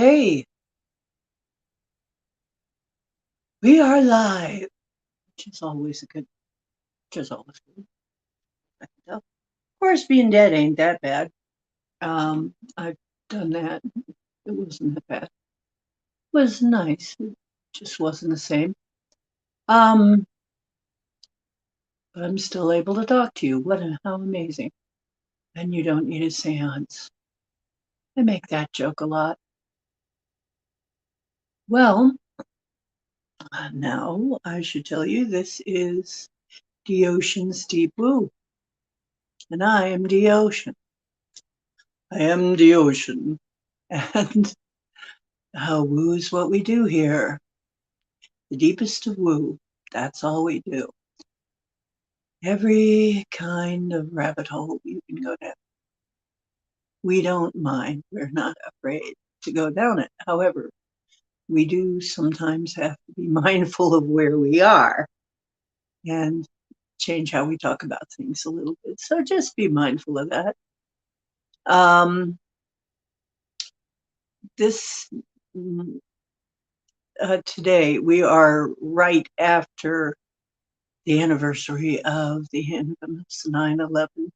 Hey, we are live, which is always a good, which is always good. Of course, being dead ain't that bad. I've done that. It wasn't that bad. It was nice. It just wasn't the same. Um, but I'm still able to talk to you. How amazing. And you don't need a seance. I make that joke a lot. Well, now I should tell you this is the Ocean's Deep Woo, and I am the ocean. I am the ocean. And woo is what we do here. The deepest of woo. That's all we do. Every kind of rabbit hole you can go down. We don't mind. We're not afraid to go down it. However, we do sometimes have to be mindful of where we are and change how we talk about things a little bit. So just be mindful of that. Um, this Today we are right after the anniversary of the infamous 9/11.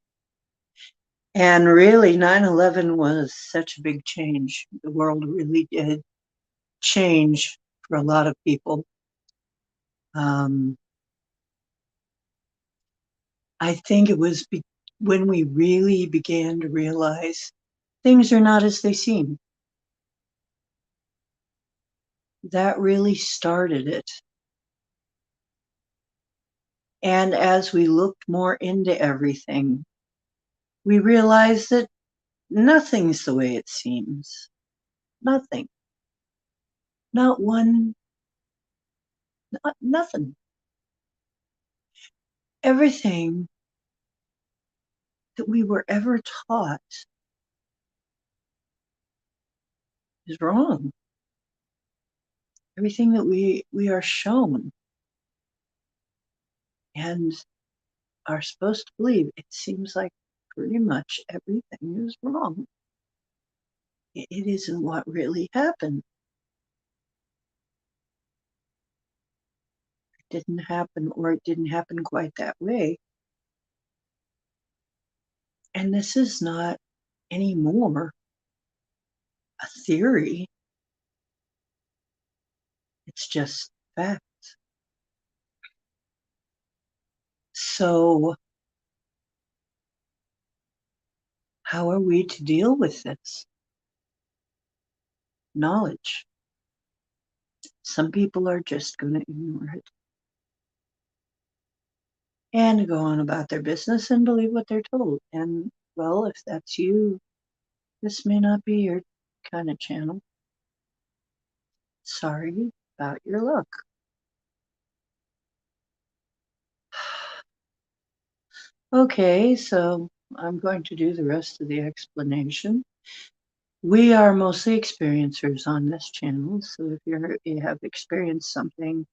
And really, 9/11 was such a big change. The world really did change for a lot of people. Um, I think it was when we really began to realize things are not as they seem. That really started it. And as we looked more into everything, we realized that nothing's the way it seems. Nothing. Not one, nothing. Everything that we were ever taught is wrong. Everything that we are shown and are supposed to believe, it seems like pretty much everything is wrong. It isn't what really happened. It didn't happen, or it didn't happen quite that way. And this is not anymore a theory. It's just fact. So how are we to deal with this knowledge? Some people are just going to ignore it and go on about their business and believe what they're told. And well, if that's you, this may not be your kind of channel. Sorry about your luck. Okay, so I'm going to do the rest of the explanation. We are mostly experiencers on this channel, so if you have experienced something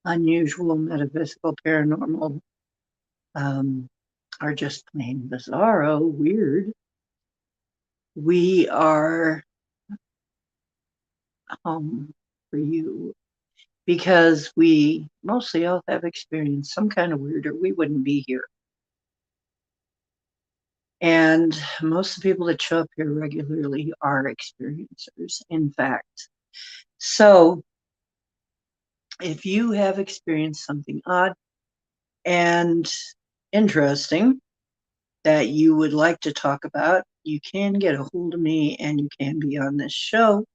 unusual, metaphysical, paranormal, or just plain bizarro, weird, we are home for you because we mostly all have experienced some kind of weird or we wouldn't be here. And most of the people that show up here regularly are experiencers, in fact. So if you have experienced something odd and interesting that you would like to talk about, you can get a hold of me and you can be on this show.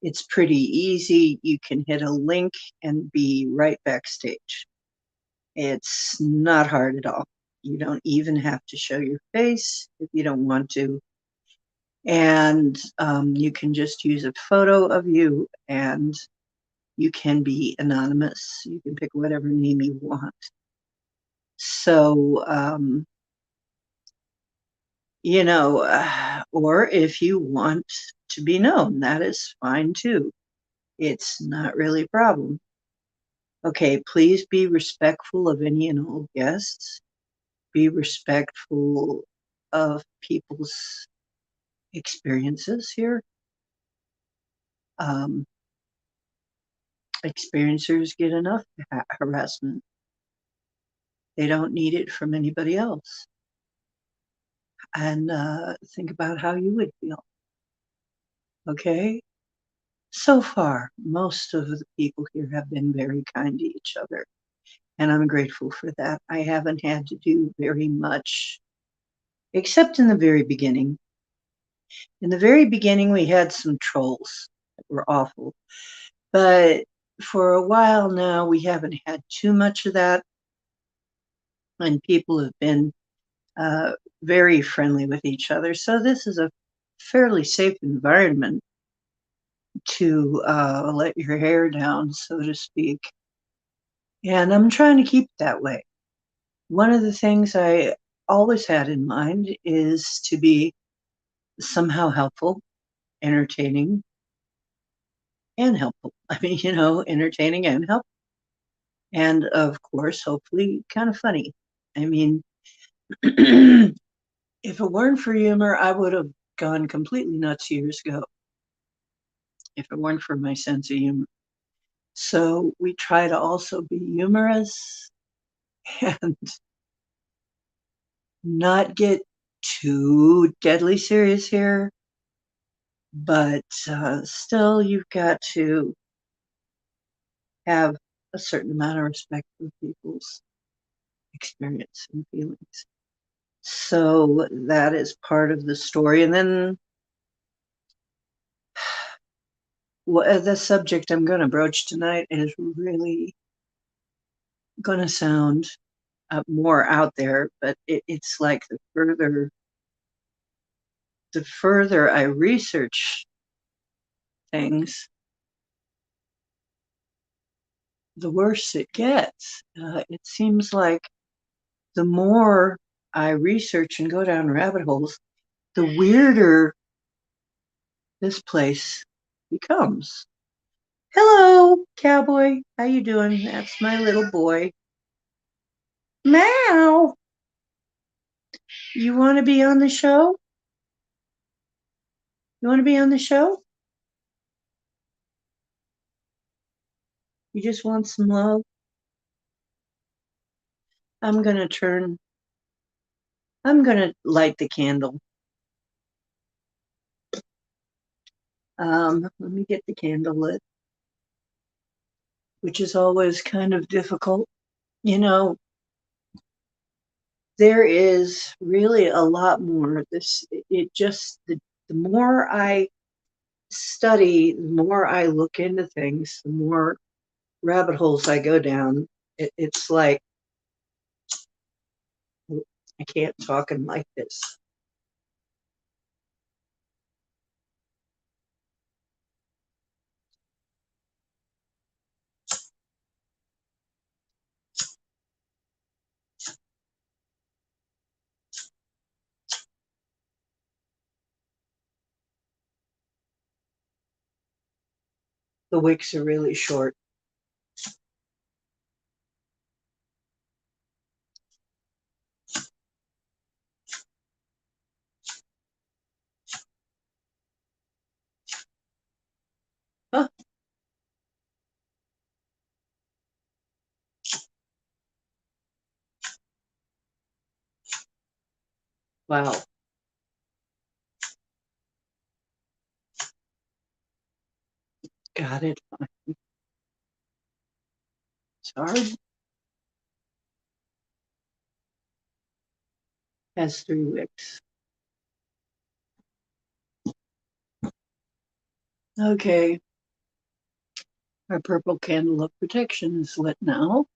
It's pretty easy. You can hit a link and be right backstage. It's not hard at all. You don't even have to show your face if you don't want to. And you can just use a photo of you and you can be anonymous. You can pick whatever name you want. So, or if you want to be known, that is fine too. It's not really a problem. Okay, please be respectful of any and all guests. Be respectful of people's experiences here. Experiencers get enough harassment. They don't need it from anybody else. And think about how you would feel. Okay? So far, most of the people here have been very kind to each other, and I'm grateful for that. I haven't had to do very much, except in the very beginning. In the very beginning, we had some trolls that were awful, but for a while now, we haven't had too much of that, and people have been very friendly with each other. So this is a fairly safe environment to let your hair down, so to speak. And I'm trying to keep it that way. One of the things I always had in mind is to be somehow helpful, entertaining, and helpful. I mean, entertaining and helpful. And of course, hopefully, kind of funny. I mean, if it weren't for humor, I would have gone completely nuts years ago. If it weren't for my sense of humor. So we try to also be humorous and not get too deadly serious here. But still, you've got to have a certain amount of respect for people's experience and feelings. So that is part of the story. And then the subject I'm going to broach tonight is really going to sound more out there, but it's like the further I research things, the worse it gets. It seems like the more I research and go down rabbit holes, the weirder this place becomes. Hello, cowboy. How you doing? That's my little boy. Meow. You want to be on the show? You want to be on the show? You just want some love? I'm going to light the candle. Let me get the candle lit, which is always kind of difficult. There is really a lot more. The more I study, the more I look into things, the more rabbit holes I go down. It's like I can't talk in like this. The wicks are really short. Huh. Wow. Got it. It's hard. Has 3 wicks. Okay. Our purple candle of protection is lit now.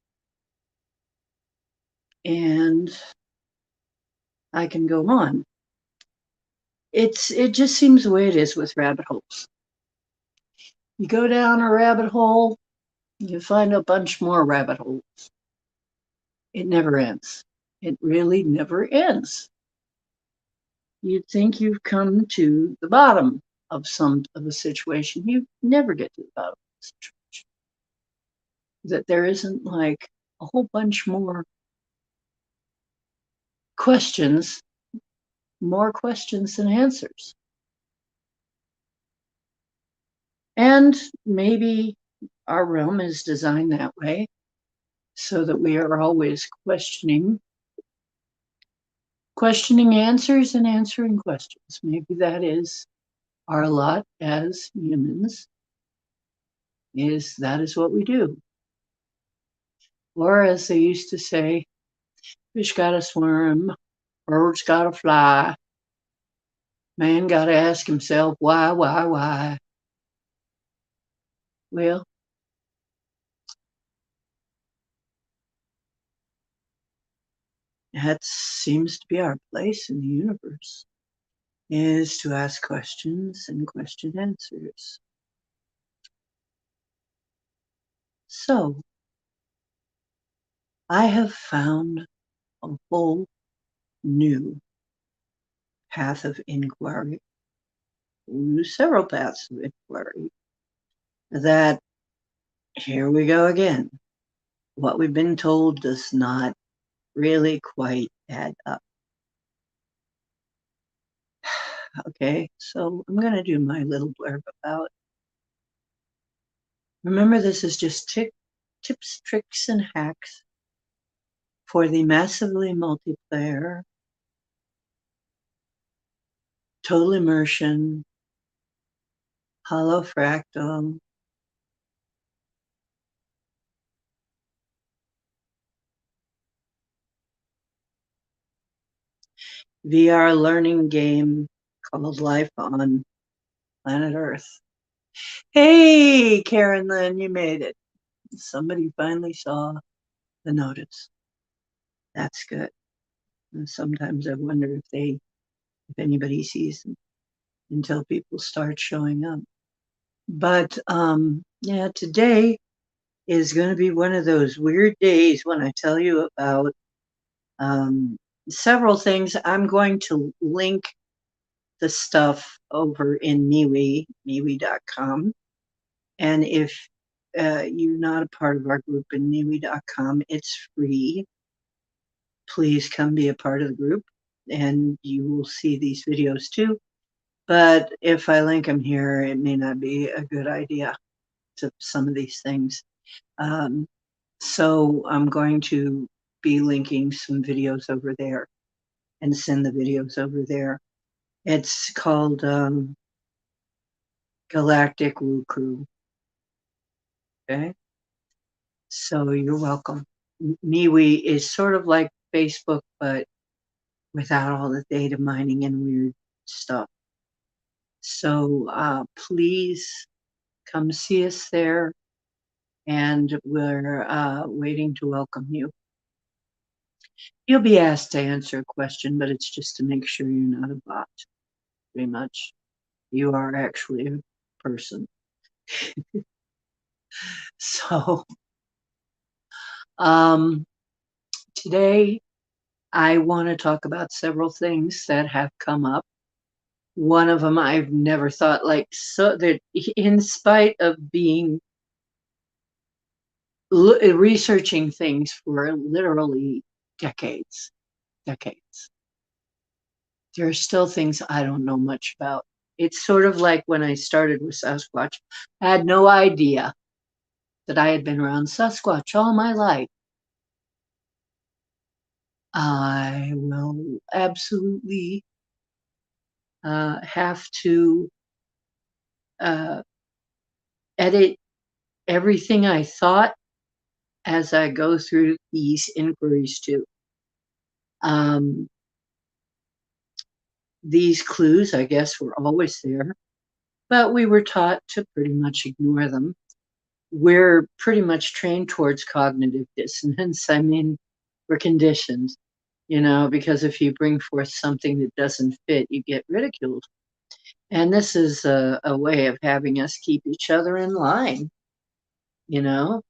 And I can go on. It just seems the way it is with rabbit holes. You go down a rabbit hole, you find a bunch more rabbit holes. It never ends. It really never ends. You'd think you've come to the bottom of a situation. You never get to the bottom of the situation. That there isn't like a whole bunch more questions than answers. And maybe our realm is designed that way so that we are always questioning answers and answering questions. Maybe that is our lot as humans, is that is what we do. Or as they used to say, fish gotta swim, birds gotta fly, man gotta ask himself why, why. Well, that seems to be our place in the universe, is to ask questions and question answers. So I have found a whole new path of inquiry, several paths of inquiry, that here we go again. What we've been told does not really quite add up. Okay, so I'm going to do my little blurb about. Remember, this is just tips, tricks, and hacks for the massively multiplayer, total immersion, holofractal, VR learning game called Life on Planet Earth. Hey, Karen Lynn, you made it. Somebody finally saw the notice. That's good. And sometimes I wonder if anybody sees them until people start showing up. But yeah, today is going to be one of those weird days when I tell you about several things. I'm going to link the stuff over in MeWe, MeWe.com. And if you're not a part of our group in MeWe.com, it's free. Please come be a part of the group and you will see these videos too. But if I link them here, it may not be a good idea to some of these things. So I'm going to be linking some videos over there and send the videos over there. It's called Galactic Woo Crew. Okay. So you're welcome. MeWe is sort of like Facebook, but without all the data mining and weird stuff. So please come see us there, and we're waiting to welcome you. You'll be asked to answer a question, but it's just to make sure you're not a bot, pretty much. You are actually a person. So today I want to talk about several things that have come up. One of them I've never thought, like, so that in spite of being researching things for literally decades, there are still things I don't know much about. It's sort of like when I started with Sasquatch, I had no idea that I had been around Sasquatch all my life. I will absolutely have to edit everything I thought as I go through these inquiries too. These clues, I guess, were always there, but we were taught to pretty much ignore them. We're pretty much trained towards cognitive dissonance. I mean, we're conditioned, because if you bring forth something that doesn't fit, you get ridiculed. And this is a way of having us keep each other in line, and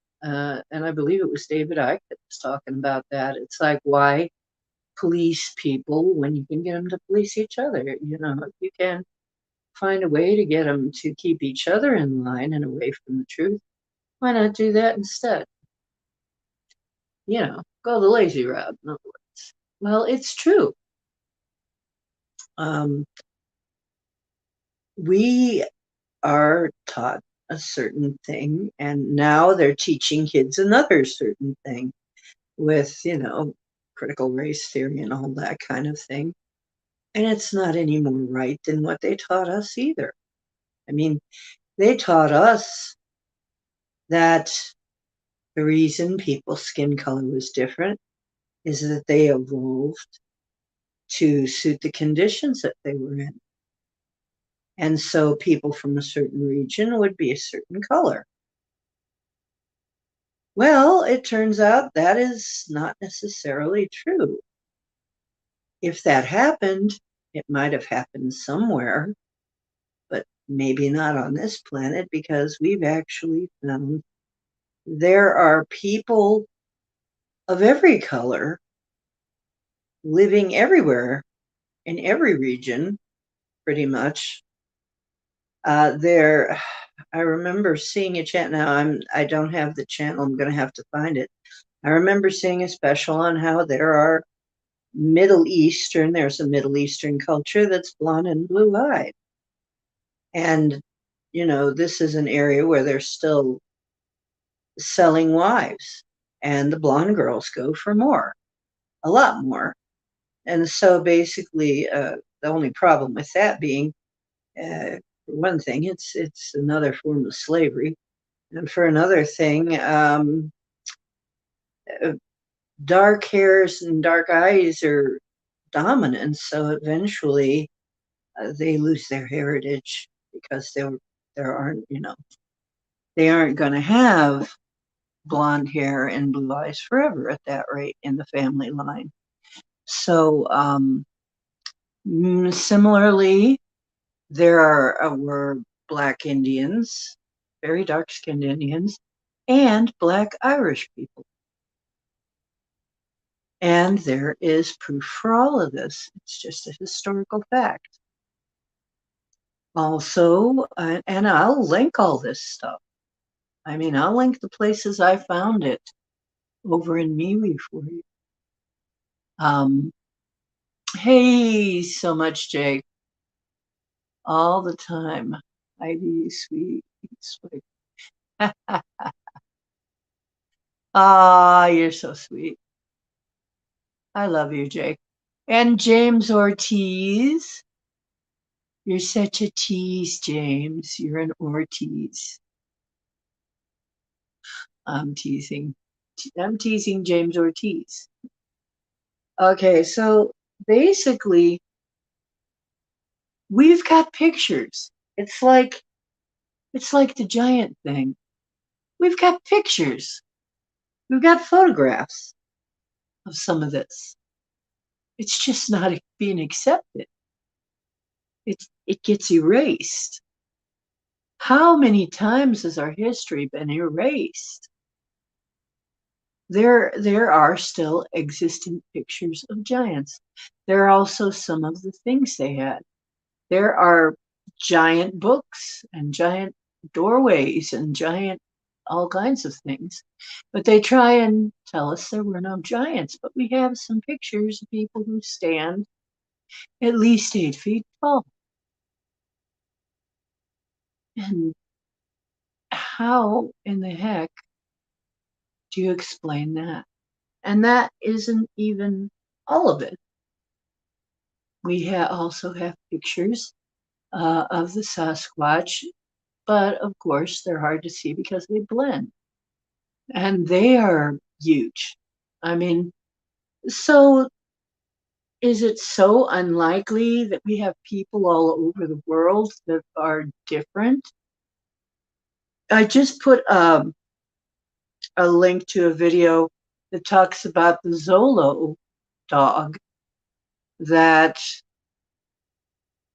I believe it was David Icke that was talking about that. It's like, why police people when you can get them to police each other? If you can find a way to get them to keep each other in line and away from the truth, why not do that instead? Go the lazy route, in other words. Well, it's true. We are taught a certain thing, and now they're teaching kids another certain thing with, critical race theory and all that kind of thing. And it's not any more right than what they taught us either. I mean, they taught us that the reason people's skin color was different is that they evolved to suit the conditions that they were in. And so people from a certain region would be a certain color. Well, it turns out that is not necessarily true. If that happened, it might have happened somewhere, but maybe not on this planet, because we've actually found there are people of every color living everywhere in every region, pretty much. I remember seeing a channel. Now I don't have the channel. I'm going to have to find it. I remember seeing a special on how there's a Middle Eastern culture that's blonde and blue-eyed. And, this is an area where they're still selling wives, and the blonde girls go for more, a lot more. And so basically, the only problem with that being, for one thing, it's another form of slavery. And for another thing, dark hairs and dark eyes are dominant, so eventually they lose their heritage, because there aren't, they aren't going to have blonde hair and blue eyes forever at that rate in the family line. So similarly, were Black Indians, very dark-skinned Indians, and Black Irish people. And there is proof for all of this. It's just a historical fact. Also, and I'll link all this stuff. I mean, I'll link the places I found it over in MeWe for you. Hey, so much, Jake. All the time. Ivy, sweet. Ah, you're so sweet. I love you, Jake. And James Ortiz. You're such a tease, James. You're an Ortiz. I'm teasing. I'm teasing James Ortiz. Okay, so basically, we've got pictures. It's like the giant thing. We've got pictures. We've got photographs of some of this. It's just not being accepted. It gets erased. How many times has our history been erased? There are still existing pictures of giants. There are also some of the things they had. There are giant books and giant doorways and giant all kinds of things. But they try and tell us there were no giants. But we have some pictures of people who stand at least 8 feet tall. And how in the heck do you explain that? And that isn't even all of it. We also have pictures of the Sasquatch, but of course they're hard to see because they blend. And they are huge. I mean, so is it so unlikely that we have people all over the world that are different? I just put a link to a video that talks about the Zolo dog that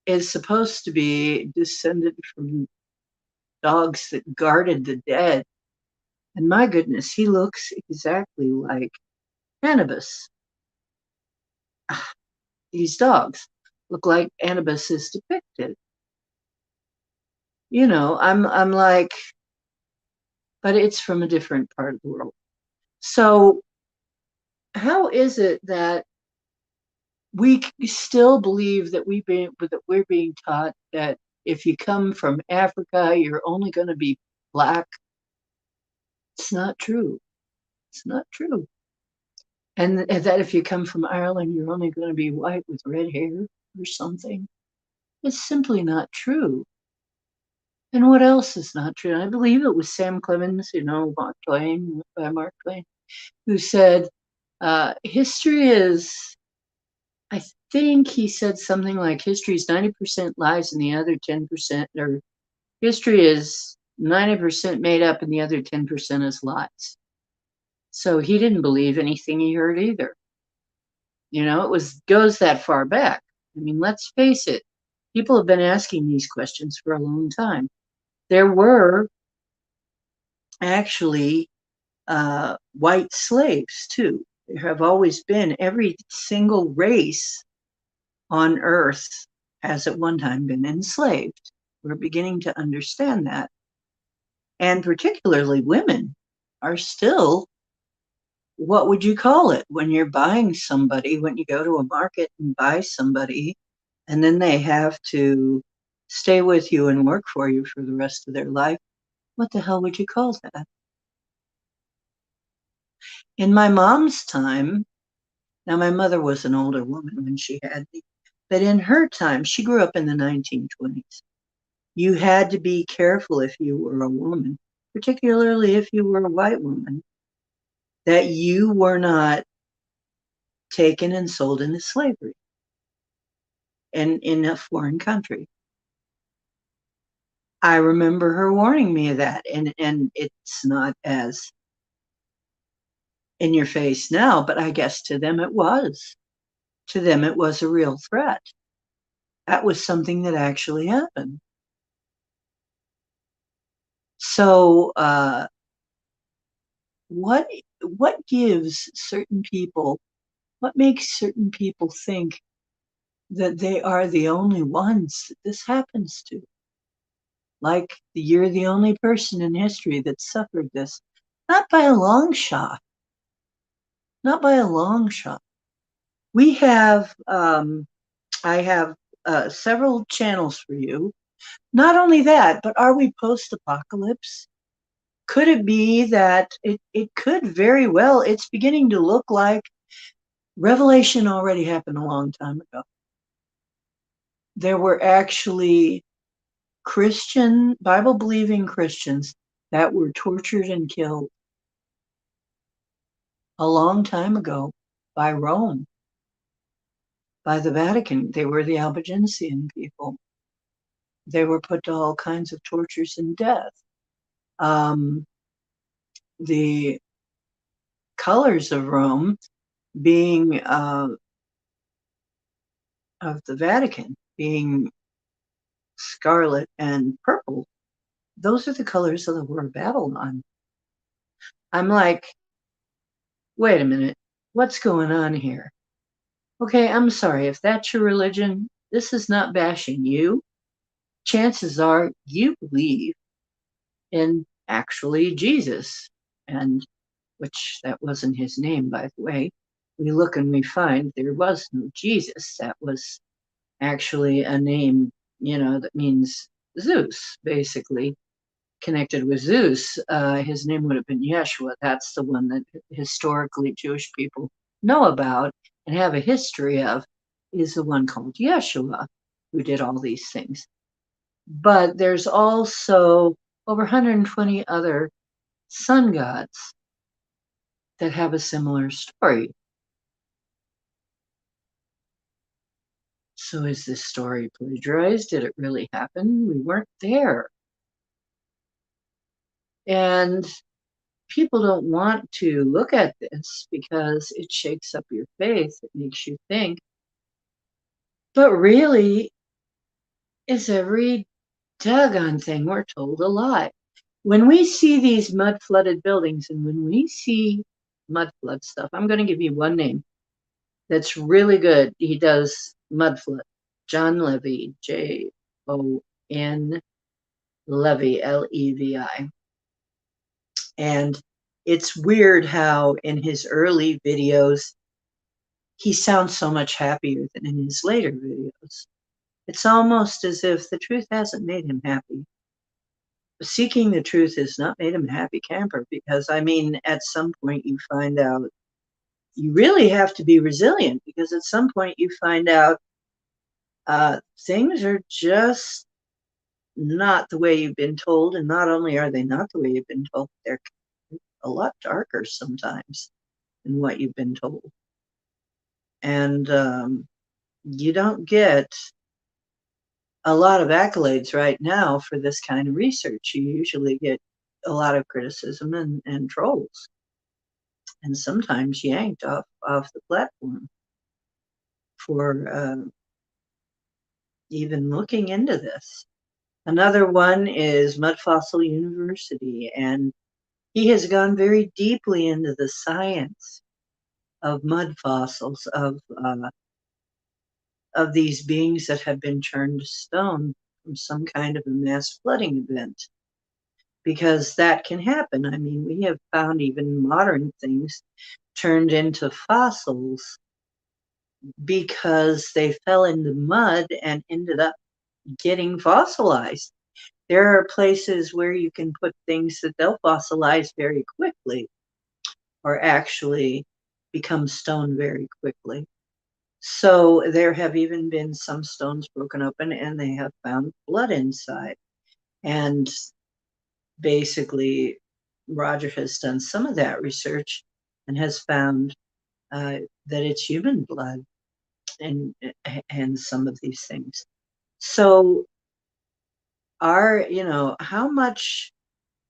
is supposed to be descended from dogs that guarded the dead. And my goodness, he looks exactly like Anubis. These dogs look like Anubis is depicted. I'm like, but it's from a different part of the world. So how is it that we still believe that we're being taught that if you come from Africa, you're only going to be black. It's not true. It's not true. And that if you come from Ireland, you're only going to be white with red hair or something. It's simply not true. And what else is not true? I believe it was Sam Clemens, Mark Twain, by Mark Twain, who said, history is, I think he said something like history is 90% lies and the other 10%, or history is 90% made up and the other 10% is lies. So he didn't believe anything he heard either. It goes that far back. I mean, let's face it. People have been asking these questions for a long time. There were actually white slaves too. There have always been. Every single race on Earth has at one time been enslaved. We're beginning to understand that. And particularly women are still, what would you call it? When you're buying somebody, when you go to a market and buy somebody, and then they have to stay with you and work for you for the rest of their life, what the hell would you call that? In my mom's time, now my mother was an older woman when she had me, but in her time, she grew up in the 1920s. You had to be careful if you were a woman, particularly if you were a white woman, that you were not taken and sold into slavery in a foreign country. I remember her warning me of that, and it's not as in your face now, but I guess to them it was. To them it was a real threat. That was something that actually happened. So what gives certain people, what makes certain people think that they are the only ones that this happens to? Like you're the only person in history that suffered this. Not by a long shot. Not by a long shot. We have, I have several channels for you. Not only that, but are we post-apocalypse? Could it be that it could very well, it's beginning to look like Revelation already happened a long time ago. There were actually Christian, Bible-believing Christians that were tortured and killed a long time ago by Rome, by the Vatican. They were the Albigensian people. They were put to all kinds of tortures and death. The colors of Rome being of the Vatican being scarlet and purple, those are the colors of the Whore of Babylon. I'm like, wait a minute, what's going on here? Okay, I'm sorry, if that's your religion, this is not bashing you. Chances are you believe in actually Jesus, and which that wasn't his name, by the way. We look and we find there was no Jesus. That was actually a name, that means Zeus, basically connected with Zeus. His name would have been Yeshua. That's the one that historically Jewish people know about and have a history of, is the one called Yeshua, who did all these things. But there's also over 120 other sun gods that have a similar story. So is this story plagiarized? Did it really happen? We weren't there. And people don't want to look at this because it shakes up your faith. It makes you think. But really, is every doggone thing we're told a lie. When we see these mud flooded buildings and when we see mud flood stuff, I'm going to give you one name that's really good. He does mud flood. John Levy, Jon Levy, Levi. And it's weird how in his early videos, he sounds so much happier than in his later videos. It's almost as if the truth hasn't made him happy. Seeking the truth has not made him a happy camper, because, I mean, at some point you find out you really have to be resilient, because at some point you find out things are just not the way you've been told. And not only are they not the way you've been told, they're a lot darker sometimes than what you've been told. And you don't get a lot of accolades right now for this kind of research. You usually get a lot of criticism and trolls, and sometimes yanked off the platform for even looking into this. Another one is Mud Fossil University, and he has gone very deeply into the science of mud fossils, of these beings that have been turned to stone from some kind of a mass flooding event, because that can happen. I mean, we have found even modern things turned into fossils because they fell in the mud and ended up getting fossilized. There are places where you can put things that they'll fossilize very quickly, or actually become stone very quickly. So there have even been some stones broken open and they have found blood inside. And basically, Roger has done some of that research and has found that it's human blood and some of these things. So how much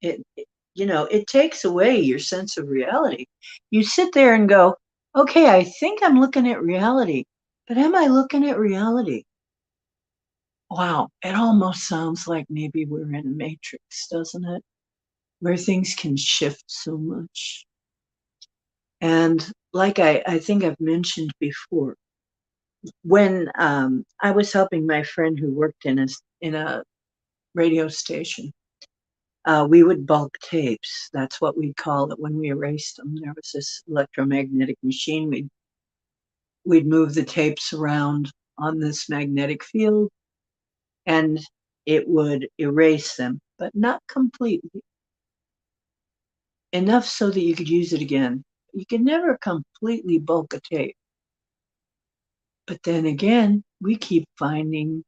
it takes away your sense of reality. You sit there and go, okay, I think I'm looking at reality, but am I looking at reality? Wow, it almost sounds like maybe we're in a matrix, doesn't it? Where things can shift so much. And like I think I've mentioned before, when I was helping my friend who worked in a radio station, we would bulk tapes. That's what we'd call it when we erased them. There was this electromagnetic machine. We'd move the tapes around on this magnetic field, and it would erase them, but not completely. Enough so that you could use it again. You can never completely bulk a tape. But then again, we keep finding,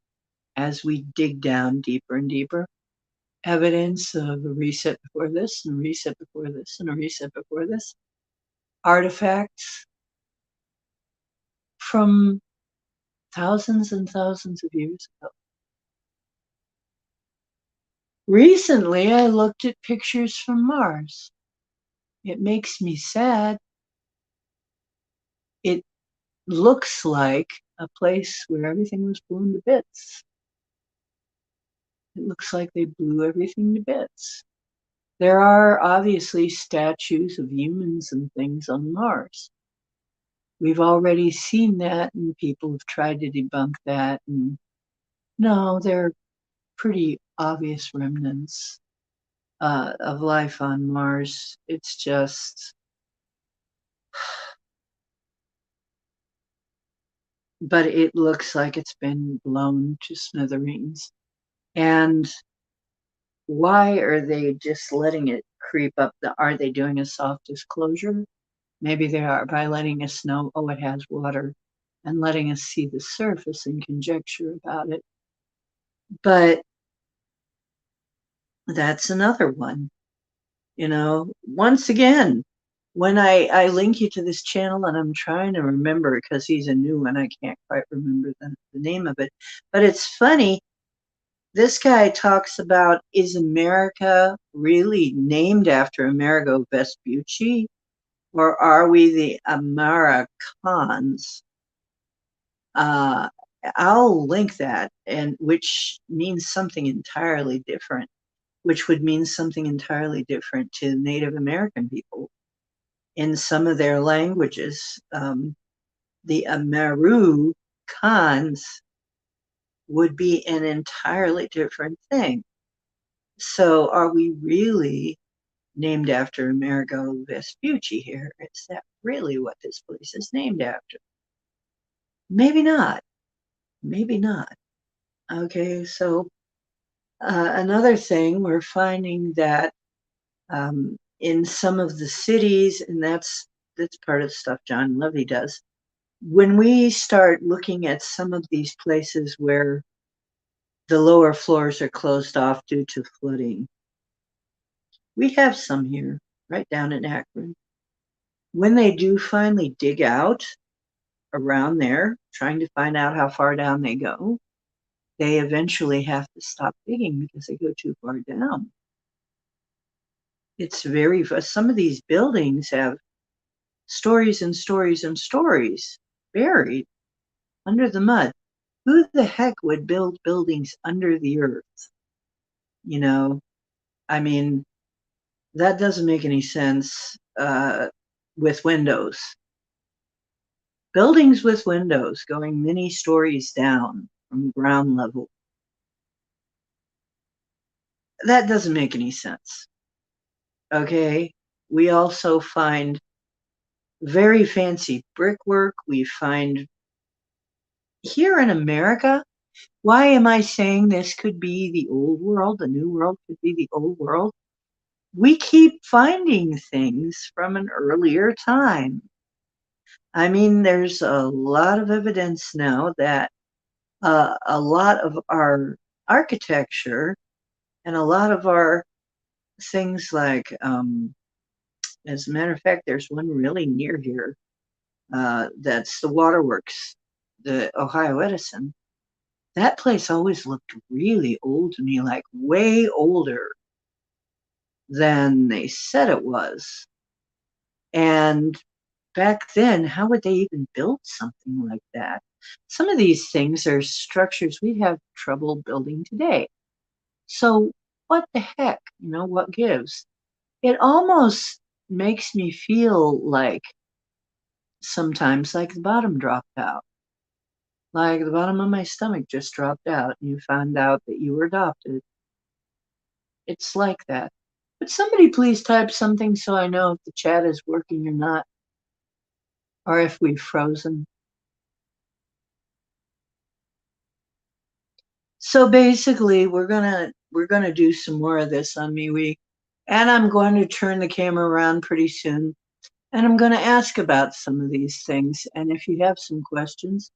as we dig down deeper and deeper, evidence of a reset before this, and a reset before this, and a reset before this. Artifacts from thousands and thousands of years ago. Recently, I looked at pictures from Mars. It makes me sad. It looks like a place where everything was blown to bits. It looks like they blew everything to bits. There are obviously statues of humans and things on Mars. We've already seen that, and people have tried to debunk that. And no, they're pretty obvious remnants of life on Mars. It's just, but it looks like it's been blown to smithereens. And why are they just letting it creep up? Are they doing a soft disclosure? Maybe they are, by letting us know, oh, it has water, and letting us see the surface and conjecture about it. But that's another one. Once again, when I link you to this channel, and I'm trying to remember because he's a new one, I can't quite remember the name of it, but it's funny. This guy talks about, is America really named after Amerigo Vespucci, or are we the Americans? I'll link that, and which means something entirely different, which would mean something entirely different to Native American people in some of their languages. The Americans would be an entirely different thing. So are we really named after Amerigo Vespucci here? Is that really what this place is named after? Maybe not. Maybe not. Okay, so another thing, we're finding that in some of the cities, and that's part of the stuff John Levy does. When we start looking at some of these places where the lower floors are closed off due to flooding, we have some here, right down in Akron. When they do finally dig out around there, trying to find out how far down they go, they eventually have to stop digging because they go too far down. It's very, some of these buildings have stories and stories and stories buried under the mud. Who the heck would build buildings under the earth? You know, I mean, that doesn't make any sense with windows. Buildings with windows going many stories down from ground level. That doesn't make any sense. Okay. We also find very fancy brickwork. We find here in America, why am I saying this could be the old world? The new world could be the old world. We keep finding things from an earlier time. I mean, there's a lot of evidence now that a lot of our architecture and a lot of our things like, as a matter of fact, there's one really near here. That's the Waterworks, the Ohio Edison. That place always looked really old to me, like way older than they said it was. And back then, how would they even build something like that? Some of these things are structures we have trouble building today. So what the heck? What gives? It almost makes me feel like sometimes like the bottom dropped out. Like the bottom of my stomach just dropped out and you found out that you were adopted. It's like that. But somebody please type something so I know if the chat is working or not, or if we've frozen. So basically, we're gonna do some more of this on MeWe, and I'm going to turn the camera around pretty soon, and I'm going to ask about some of these things. And if you have some questions,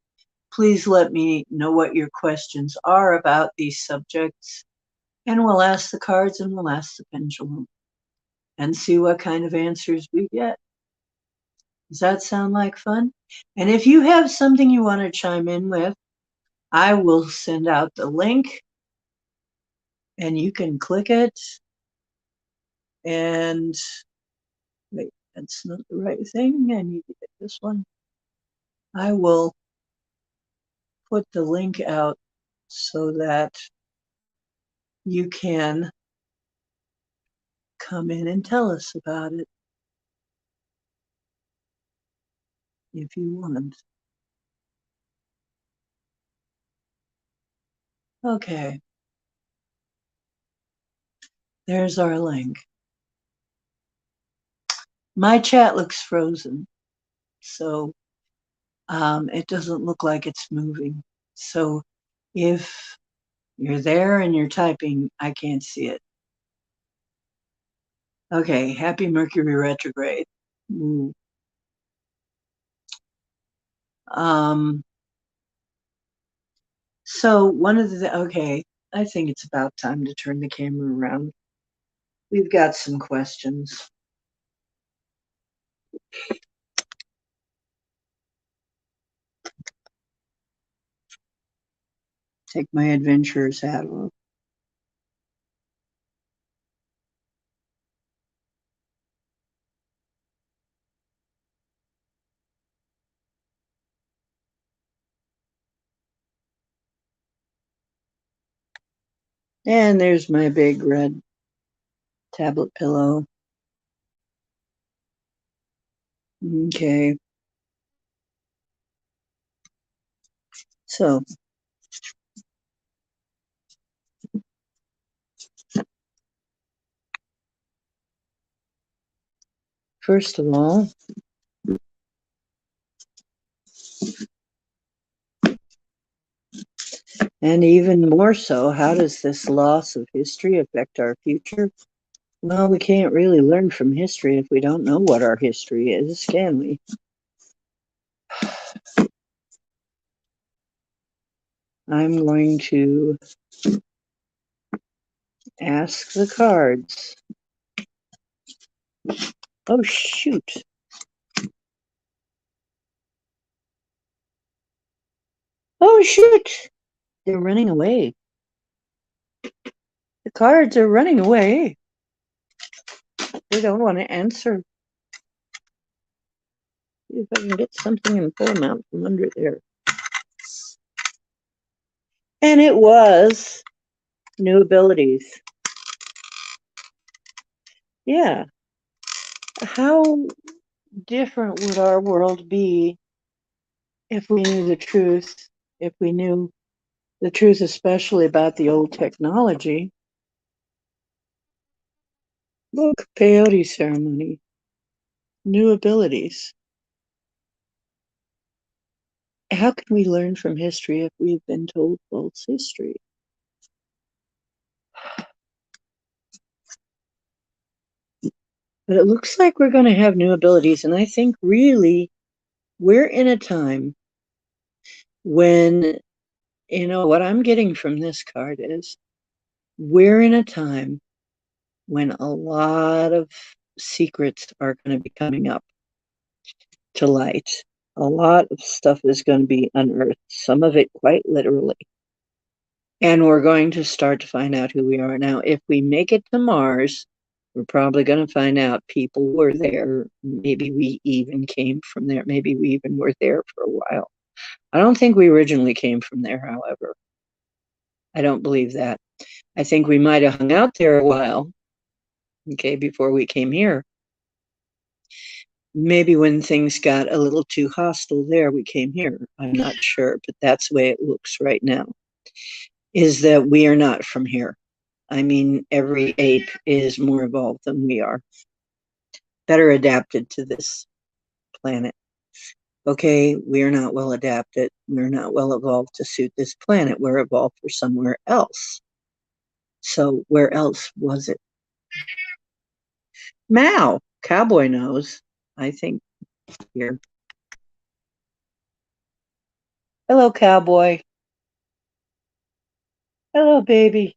please let me know what your questions are about these subjects, and we'll ask the cards and we'll ask the pendulum and see what kind of answers we get. Does that sound like fun? And if you have something you want to chime in with, I will send out the link and you can click it. And wait, that's not the right thing. I need to get this one. I will put the link out so that you can come in and tell us about it if you want. Okay, there's our link. My chat looks frozen, so it doesn't look like it's moving. So if you're there and you're typing, I can't see it. Okay, happy Mercury retrograde. Ooh. So one of the, okay, I think it's about time to turn the camera around. We've got some questions. Take my adventurer's hat off. And there's my big red tablet pillow. Okay. So first of all, And even more so, how does this loss of history affect our future? Well, we can't really learn from history if we don't know what our history is, can we? I'm going to ask the cards. Oh, shoot. Oh, shoot. They're running away. The cards are running away. They don't want to answer. See if I can get something and pull them out from under there. And it was new abilities. Yeah. How different would our world be if we knew the truth, if we knew the truth, especially about the old technology? Look, peyote ceremony, new abilities. How can we learn from history if we've been told false history? But it looks like we're going to have new abilities. And I think really we're in a time when, what I'm getting from this card is we're in a time when a lot of secrets are going to be coming up to light. A lot of stuff is going to be unearthed, some of it quite literally. And we're going to start to find out who we are. Now, if we make it to Mars, we're probably going to find out people were there. Maybe we even came from there. Maybe we even were there for a while. I don't think we originally came from there, however. I don't believe that. I think we might have hung out there a while, okay, before we came here. Maybe when things got a little too hostile there, we came here. I'm not sure, but that's the way it looks right now, is that we are not from here. I mean, every ape is more evolved than we are, better adapted to this planet. Okay, we're not well adapted. We're not well evolved to suit this planet. We're evolved for somewhere else. So where else was it? Mao, cowboy knows, I think, here. Hello, cowboy. Hello, baby.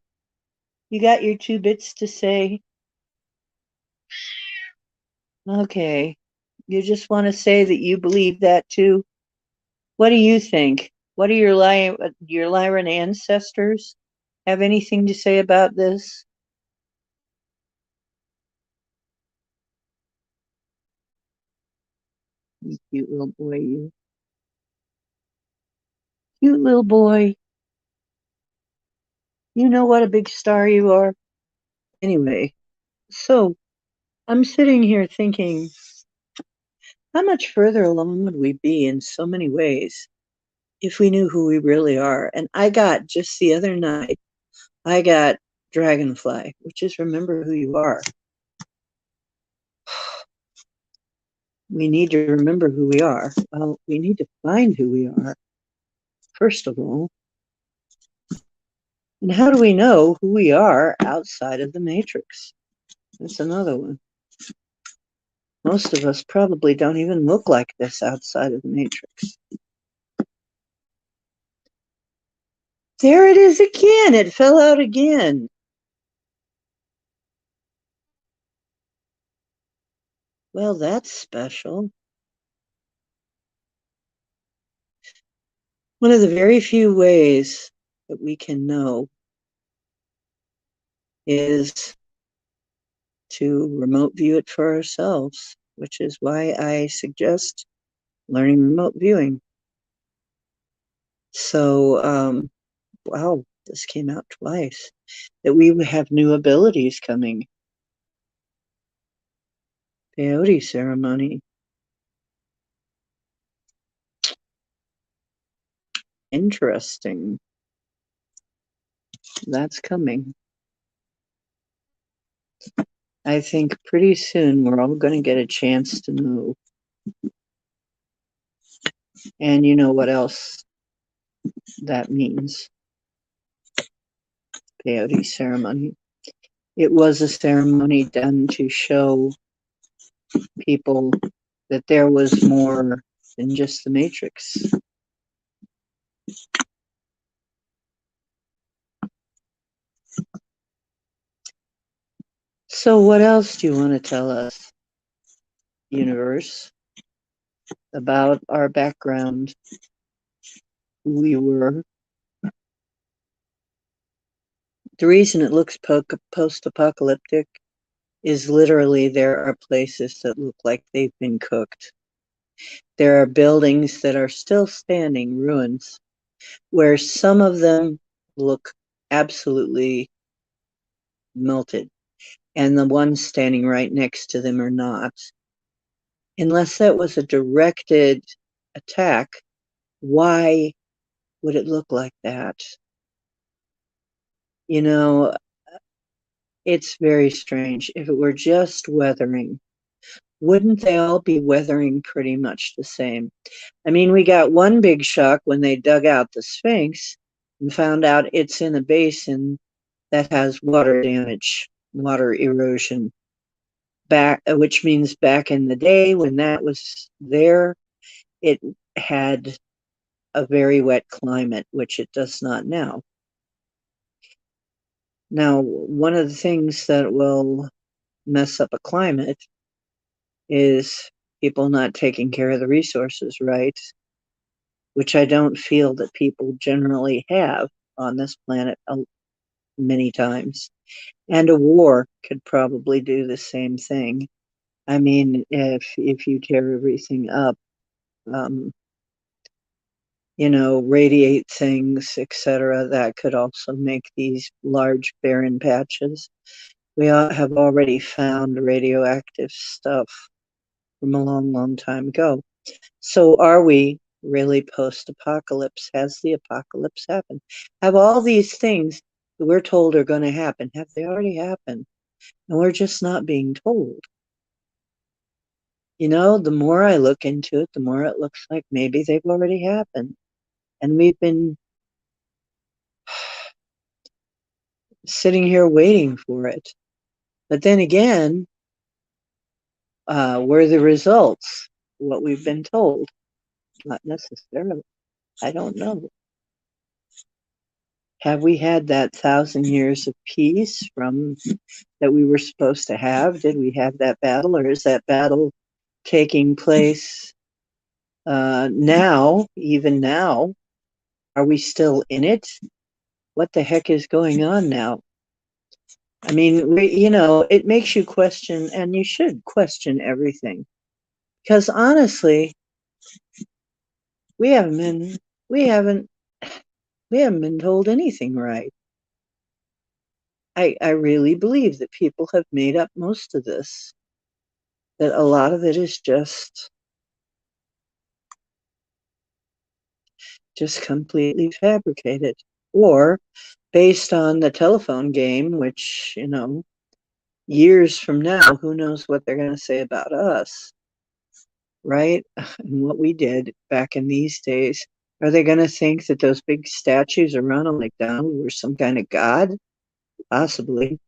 You got your 2 bits to say? Okay. You just want to say that you believe that too? What do you think? What do your Lyran ancestors have anything to say about this? You cute little boy, you. Cute little boy. You know what a big star you are? Anyway, so I'm sitting here thinking, how much further along would we be in so many ways if we knew who we really are? And I got just the other night, I got Dragonfly, which is remember who you are. We need to remember who we are. Well, we need to find who we are, first of all. And how do we know who we are outside of the matrix? That's another one. Most of us probably don't even look like this outside of the matrix. There it is again. It fell out again. Well, that's special. One of the very few ways that we can know is to remote view it for ourselves, which is why I suggest learning remote viewing. So, wow, this came out twice. That we have new abilities coming. Peyote ceremony. Interesting. That's coming. I think pretty soon we're all going to get a chance to know. And you know what else that means? peyote ceremony. It was a ceremony done to show people that there was more than just the Matrix. So what else do you want to tell us, universe, about our background, who we were? The reason it looks post-apocalyptic is literally there are places that look like they've been cooked. There are buildings that are still standing, ruins, where some of them look absolutely melted, and the ones standing right next to them are not. Unless that was a directed attack, why would it look like that? You know, it's very strange. If it were just weathering, wouldn't they all be weathering pretty much the same? I mean, we got one big shock when they dug out the Sphinx and found out it's in a basin that has water damage, water erosion. Which means back in the day when that was there, it had a very wet climate, which it does not now. Now, one of the things that will mess up a climate is people not taking care of the resources, right? Which I don't feel that people generally have on this planet many times. And a war could probably do the same thing. I mean, if you tear everything up, radiate things, etc., that could also make these large barren patches. We have already found radioactive stuff from a long, long time ago. So are we really post-apocalypse? Has the apocalypse happened? Have all these things that we're told are going to happen, have they already happened? And we're just not being told. The more I look into it, the more it looks like maybe they've already happened. And we've been sitting here waiting for it. But then again, were the results what we've been told? Not necessarily. I don't know. Have we had that 1,000 years of peace that we were supposed to have? Did we have that battle, or is that battle taking place now, even now? Are we still in it? What the heck is going on now? I mean, it makes you question, and you should question everything. Because honestly, we haven't been told anything right. I really believe that people have made up most of this. That a lot of it is just completely fabricated, or based on the telephone game, which, years from now, who knows what they're going to say about us, right? And what we did back in these days. Are they going to think that those big statues of Ronald McDonald were some kind of god? Possibly.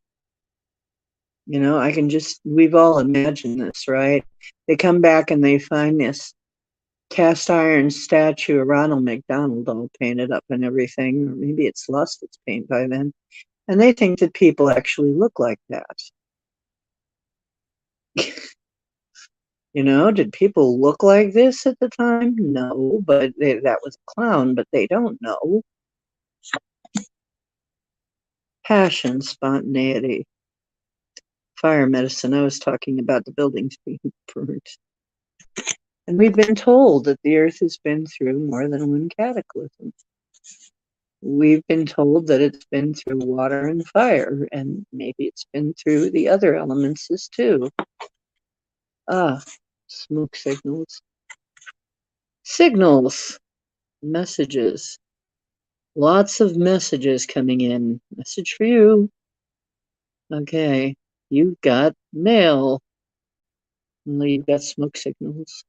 We've all imagined this, right? They come back and they find this cast iron statue of Ronald McDonald all painted up and everything, or maybe it's lost its paint by then. And they think that people actually look like that. Did people look like this at the time? No, but that was a clown, but they don't know. Passion, spontaneity, fire medicine. I was talking about the buildings being burnt. And we've been told that the earth has been through more than one cataclysm. We've been told that it's been through water and fire, and maybe it's been through the other elements too. Smoke signals. Signals. Messages. Lots of messages coming in. Message for you. Okay. You've got mail. Well, you've got smoke signals.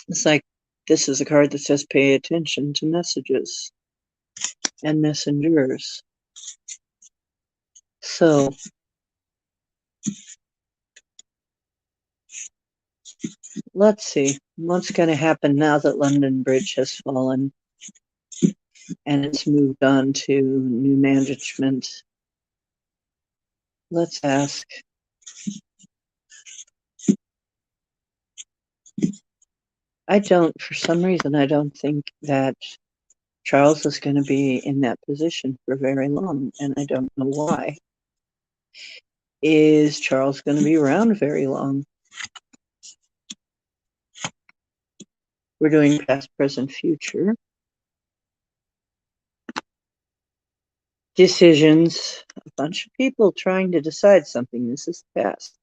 It's like this is a card that says pay attention to messages. and messengers. So let's see what's going to happen now that London Bridge has fallen and it's moved on to new management. Let's ask. For some reason, I don't think that Charles is going to be in that position for very long, and I don't know why. Is Charles going to be around very long? We're doing past, present, future. Decisions. A bunch of people trying to decide something. This is the past.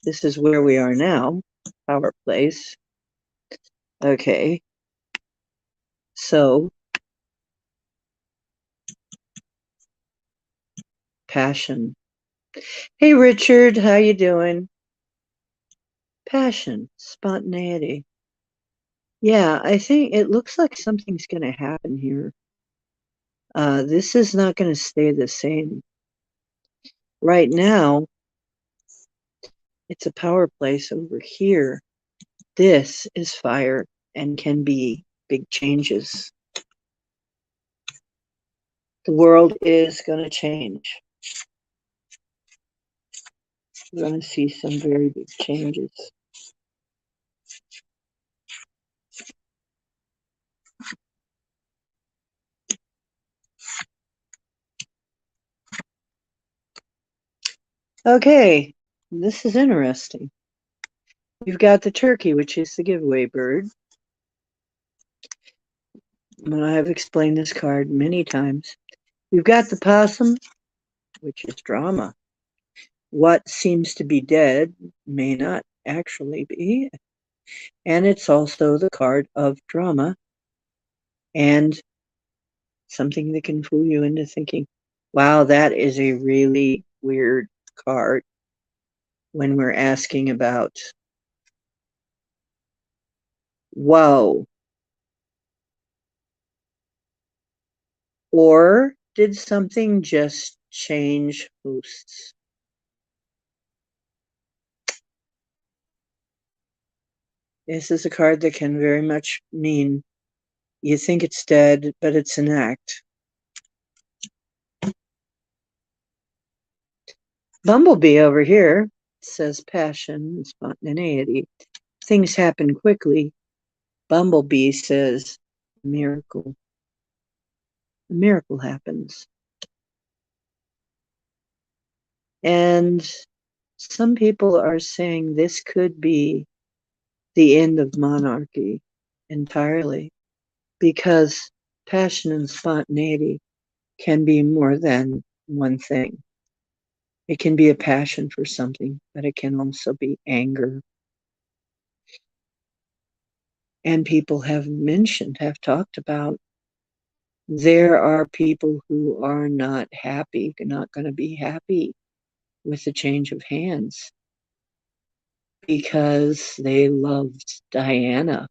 This is where we are now. Power place. Okay. So, passion. Hey, Richard, how you doing? Passion, spontaneity. Yeah, I think it looks like something's going to happen here. This is not going to stay the same. Right now, it's a power place over here. This is fire and can be big changes. The world is going to change. We're going to see some very big changes. Okay, this is interesting. You've got the turkey, which is the giveaway bird. I have explained this card many times. You've got the possum, which is drama. What seems to be dead may not actually be. And it's also the card of drama and something that can fool you into thinking, wow, that is a really weird card when we're asking about, whoa. Or did something just change hosts? This is a card that can very much mean you think it's dead, but it's an act. Bumblebee over here says passion and spontaneity. Things happen quickly. Bumblebee says miracle. A miracle happens. And some people are saying this could be the end of monarchy entirely, because passion and spontaneity can be more than one thing. It can be a passion for something, but it can also be anger. And people have talked about, there are people who are not going to be happy with the change of hands because they loved Diana.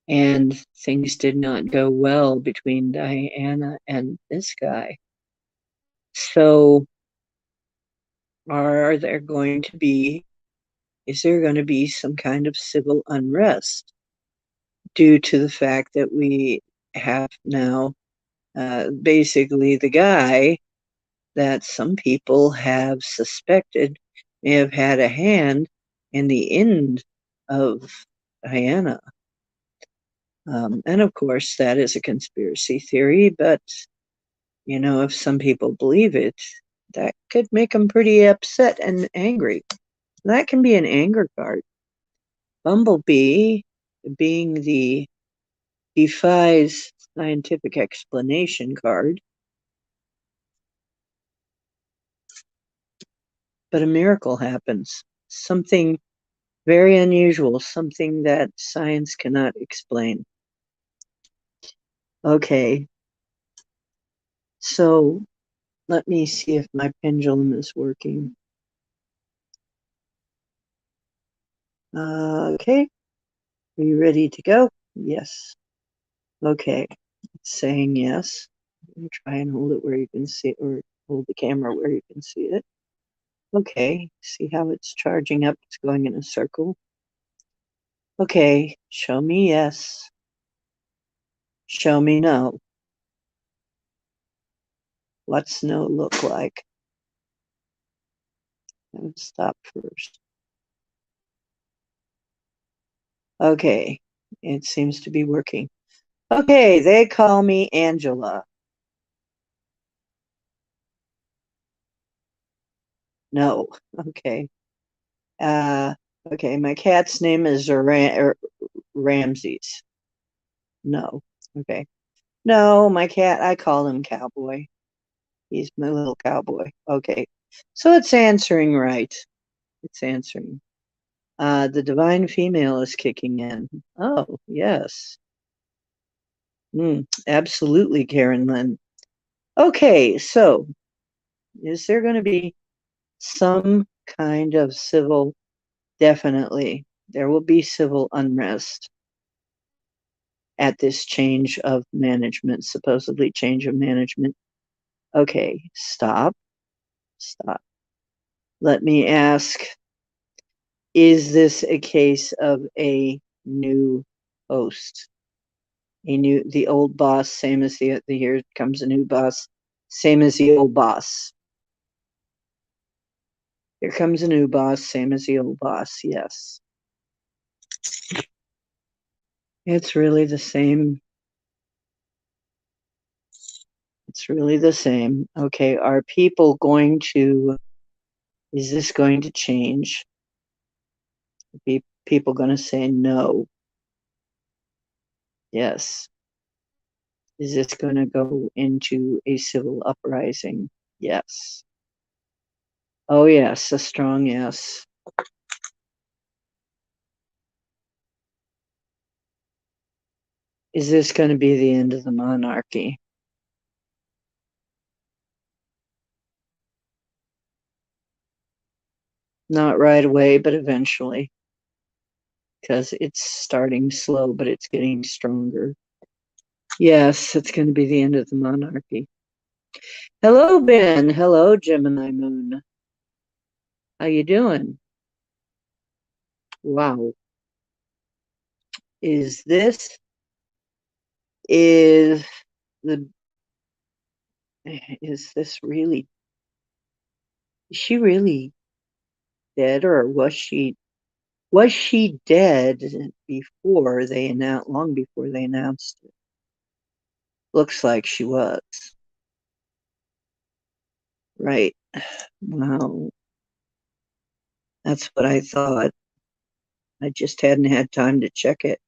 And things did not go well between Diana and this guy. So is there going to be some kind of civil unrest due to the fact that we have now basically the guy that some people have suspected may have had a hand in the end of Diana. And of course, that is a conspiracy theory, but if some people believe it, that could make them pretty upset and angry. That can be an anger card. Bumblebee, being the defies scientific explanation card, but a miracle happens. Something very unusual, something that science cannot explain. Okay, so let me see if my pendulum is working. Okay, are you ready to go? Yes. Okay, saying yes. Try and hold it where you can see it, or hold the camera where you can see it. Okay, see how it's charging up? It's going in a circle. Okay, show me yes. Show me no. What's no look like? Stop first. Okay, it seems to be working. Okay, they call me Angela. No, okay. Okay, my cat's name is Ramses. No, okay. No, my cat, I call him Cowboy. He's my little cowboy. Okay, so it's answering right. It's answering. The divine female is kicking in. Oh, yes. Absolutely, Karen Lynn. Okay, so is there going to be some kind of civil? Definitely. There will be civil unrest at this change of management, supposedly change of management. Okay, stop. Stop. Let me ask, is this a case of a new host? The old boss, same as the here comes a new boss, same as the old boss. Here comes a new boss, same as the old boss. Yes. It's really the same. It's really the same. Okay, are people going to, is this going to change? Are people going to say no? Yes. Is this going to go into a civil uprising? Yes. Oh, yes, a strong yes. Is this going to be the end of the monarchy? Not right away, but eventually, because it's starting slow, but it's getting stronger. Yes, it's going to be the end of the monarchy. Hello, Ben. Hello, Gemini Moon. How you doing? Wow. Is this is the is this really, is she really dead, or was she dead before they announced, long before they announced it? Looks like she was. Right. Wow. That's what I thought. I just hadn't had time to check it.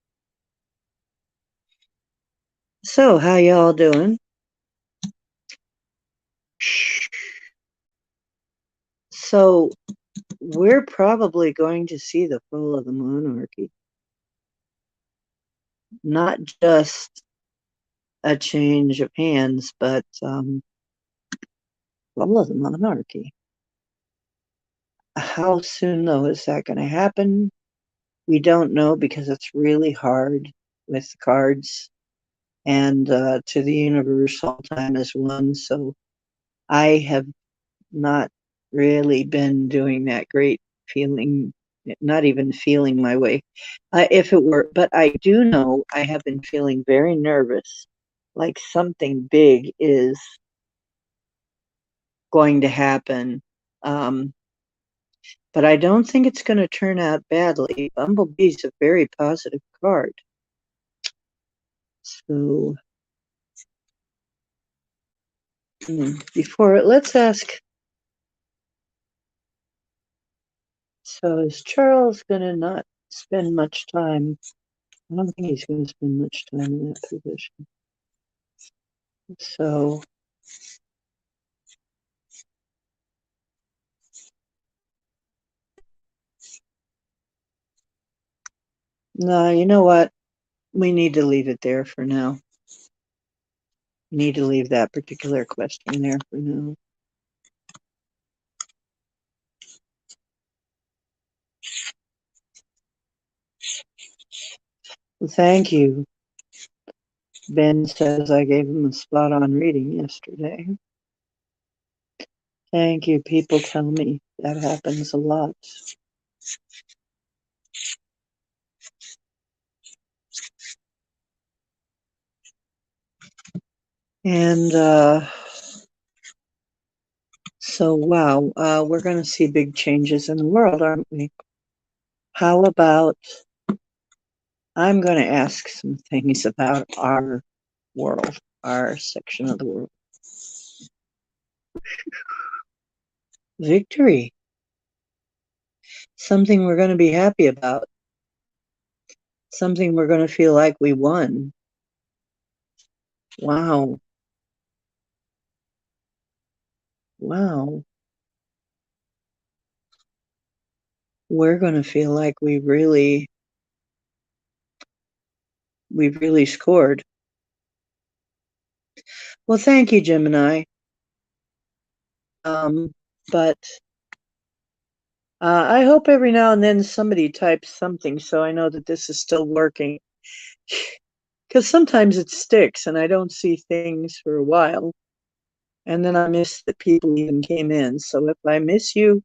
So, how y'all doing? So, we're probably going to see the fall of the monarchy. Not just a change of hands, but fall of the monarchy. How soon, though, is that going to happen? We don't know, because it's really hard with cards, and to the universe, all time is one. So I have not really been doing that great, feeling, not even feeling my way. If it were, but I do know I have been feeling very nervous, like something big is going to happen. Um, but I don't think it's going to turn out badly. Bumblebee's a very positive card. So, before, let's ask, so is Charles going to not spend much time? I don't think he's going to spend much time in that position. So, no, you know what? We need to leave it there for now. We need to leave that particular question there for now. Well, thank you. Ben says I gave him a spot on reading yesterday. Thank you. People tell me that happens a lot. And so, wow, we're going to see big changes in the world, aren't we? How about I'm going to ask some things about our world, our section of the world. Victory. Something we're going to be happy about. Something we're going to feel like we won. Wow. Wow. We're going to feel like we've really scored. Well, thank you, Gemini. But I hope every now and then somebody types something so I know that this is still working. Because sometimes it sticks and I don't see things for a while. And then I miss that people even came in. So if I miss you,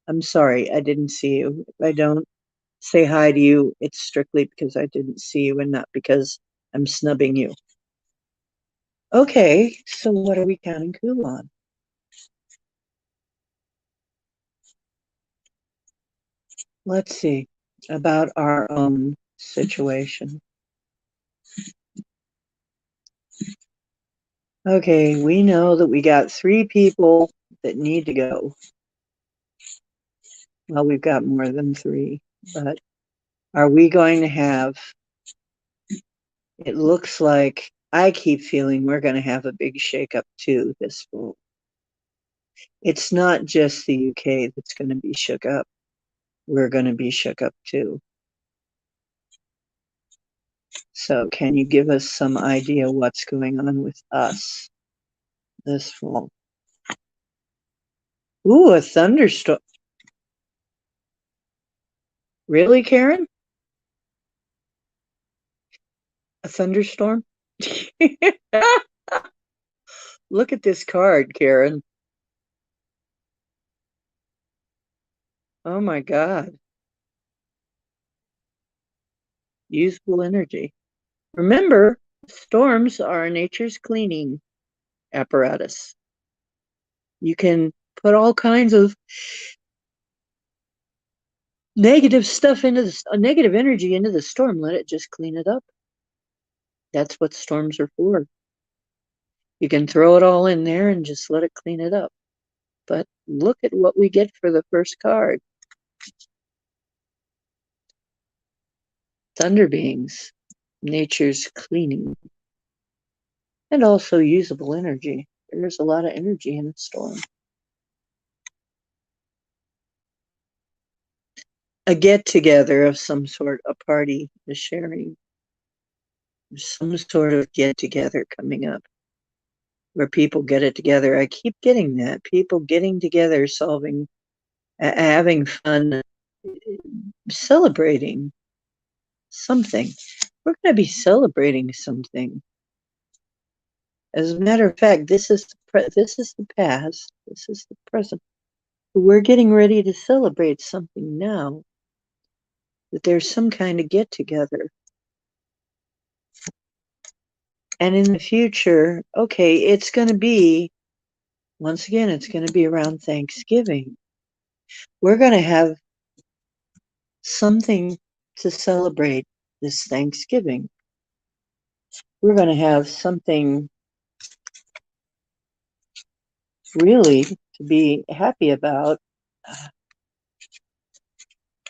I'm sorry, I didn't see you. If I don't say hi to you, it's strictly because I didn't see you and not because I'm snubbing you. Okay, so what are we counting coup on? Let's see about our own situation. Okay, we know that we got 3 people that need to go. Well, we've got more than 3, but are we going to have, it looks like I keep feeling we're going to have a big shakeup too this fall. It's not just the UK that's going to be shook up. We're going to be shook up too. So can you give us some idea what's going on with us this fall? Ooh, a thunderstorm. Really, Karen? A thunderstorm? Look at this card, Karen. Oh my God. Usable energy. Remember, storms are nature's cleaning apparatus. You can put all kinds of negative stuff into the negative energy into the storm. Let it just clean it up. That's what storms are for. You can throw it all in there and just let it clean it up. But look at what we get for the first card. Thunder beings, nature's cleaning, and also usable energy. There's a lot of energy in a storm. A get together of some sort, a party, a sharing, some sort of get together coming up where people get it together. I keep getting that. People getting together, solving, having fun, celebrating something. We're going to be celebrating something. As a matter of fact, this is the past. This is the present. We're getting ready to celebrate something now. That there's some kind of get together. And in the future, okay, it's going to be, once again, it's going to be around Thanksgiving. We're going to have something to celebrate this Thanksgiving. We're going to have something really to be happy about.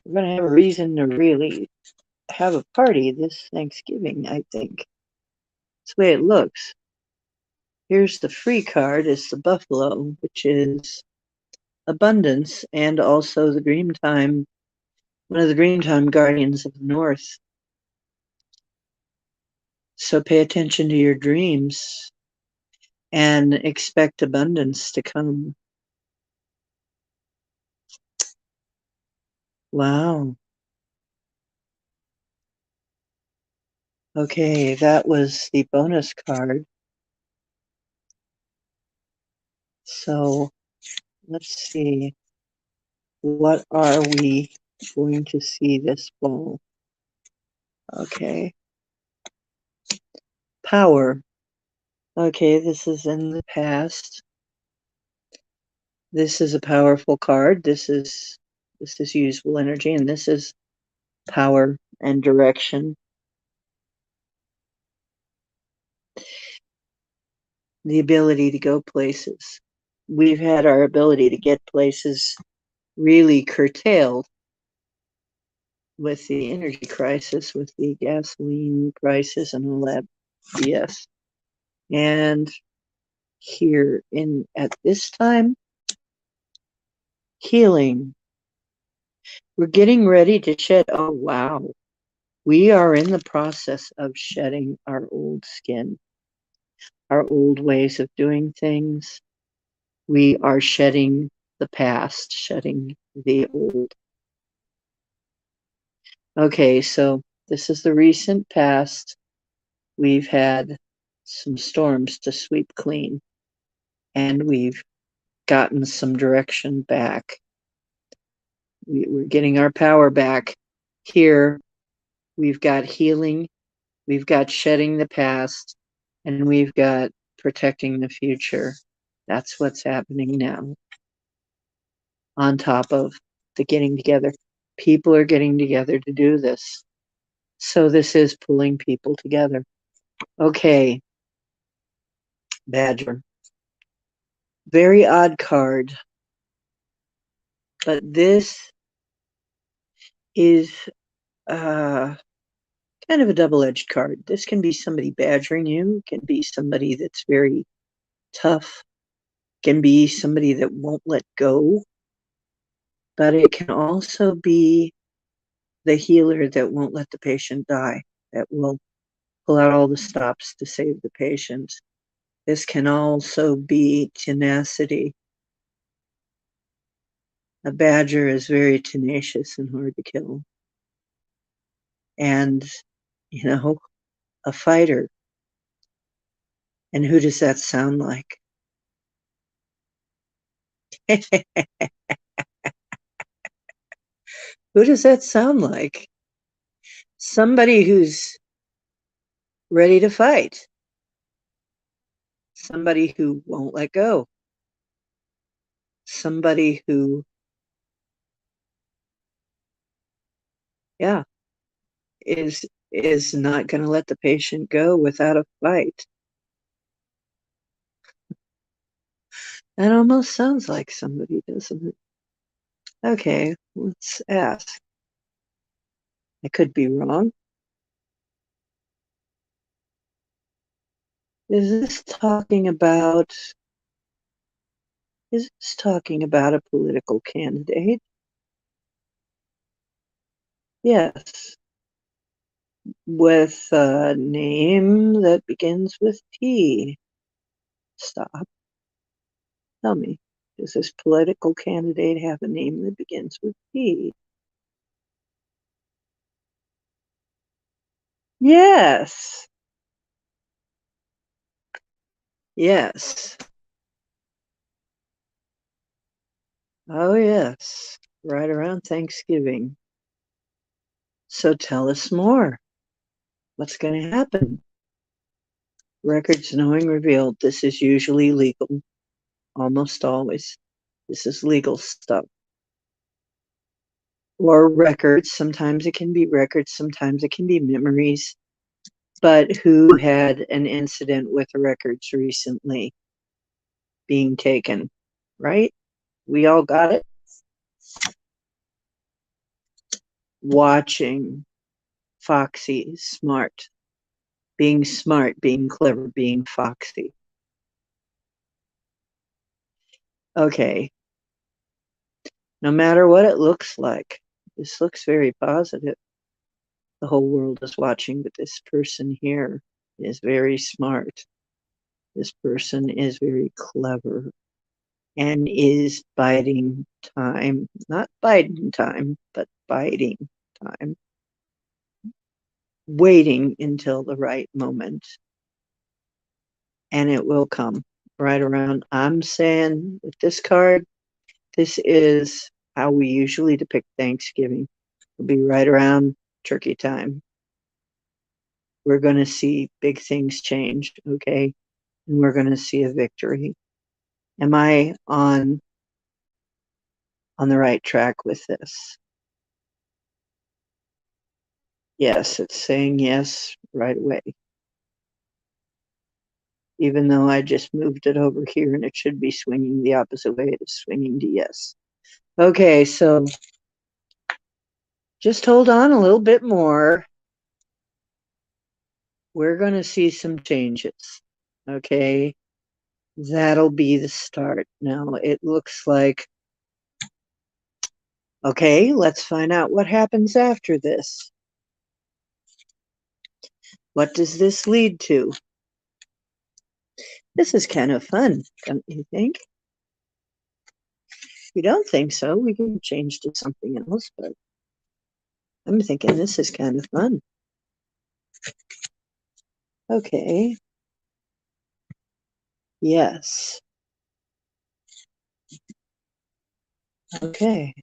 We're going to have a reason to really have a party this Thanksgiving, I think. That's the way it looks. Here's the free card, is the buffalo, which is abundance and also the Dreamtime, one of the Dreamtime guardians of the North. So pay attention to your dreams and expect abundance to come. Wow. Okay, that was the bonus card. So let's see. What are we going to see this fall? Okay. Power. Okay, this is in the past. This is a powerful card. This is useful energy, and this is power and direction. The ability to go places. We've had our ability to get places really curtailed with the energy crisis, with the gasoline prices and all that BS. And here at this time, healing. We're getting ready to shed. Oh, wow. We are in the process of shedding our old skin, our old ways of doing things. We are shedding the past, shedding the old. Okay, so this is the recent past. We've had some storms to sweep clean, and we've gotten some direction back. We're getting our power back. Here, we've got healing, we've got shedding the past, and we've got protecting the future. That's what's happening now. On top of the getting together, people are getting together to do this. So this is pulling people together. Okay. Badger. Very odd card. But this is kind of a double-edged card. This can be somebody badgering you, can be somebody that's very tough, can be somebody that won't let go, but it can also be the healer that won't let the patient die, that will pull out all the stops to save the patient. This can also be tenacity. A badger is very tenacious and hard to kill. And, you know, a fighter. And who does that sound like? Who does that sound like? Somebody who's ready to fight. Somebody who won't let go. Somebody who, yeah, is not going to let the patient go without a fight. That almost sounds like somebody, doesn't it? Okay, let's ask. I could be wrong. Is this talking about a political candidate? Yes. With a name that begins with T. Stop. Tell me, does this political candidate have a name that begins with T? Yes. Yes. Oh, yes. Right around Thanksgiving. So tell us more. What's going to happen? Records knowing revealed. This is usually legal. Almost always. This is legal stuff. Or records. Sometimes it can be records. Sometimes it can be memories. But who had an incident with records recently being taken, right? We all got it. Watching. Foxy. Smart. Being smart. Being clever. Being foxy. Okay. No matter what it looks like, this looks very positive. The whole world is watching, but this person here is very smart. This person is very clever and is biding time. Not biding time, but biding time. waiting until the right moment. And it will come right around. I'm saying with this card, this is how we usually depict Thanksgiving. It'll be right around turkey time. We're going to see big things change, okay? And we're going to see a victory. Am I on the right track with this? Yes, it's saying yes right away. Even though I just moved it over here and it should be swinging the opposite way, it is swinging to yes. Okay, so just hold on a little bit more. We're going to see some changes. Okay, that'll be the start. Now it looks like, okay, let's find out what happens after this. What does this lead to? This is kind of fun, don't you think? If you don't think so, we can change to something else, but I'm thinking this is kind of fun. Okay. Yes. Okay.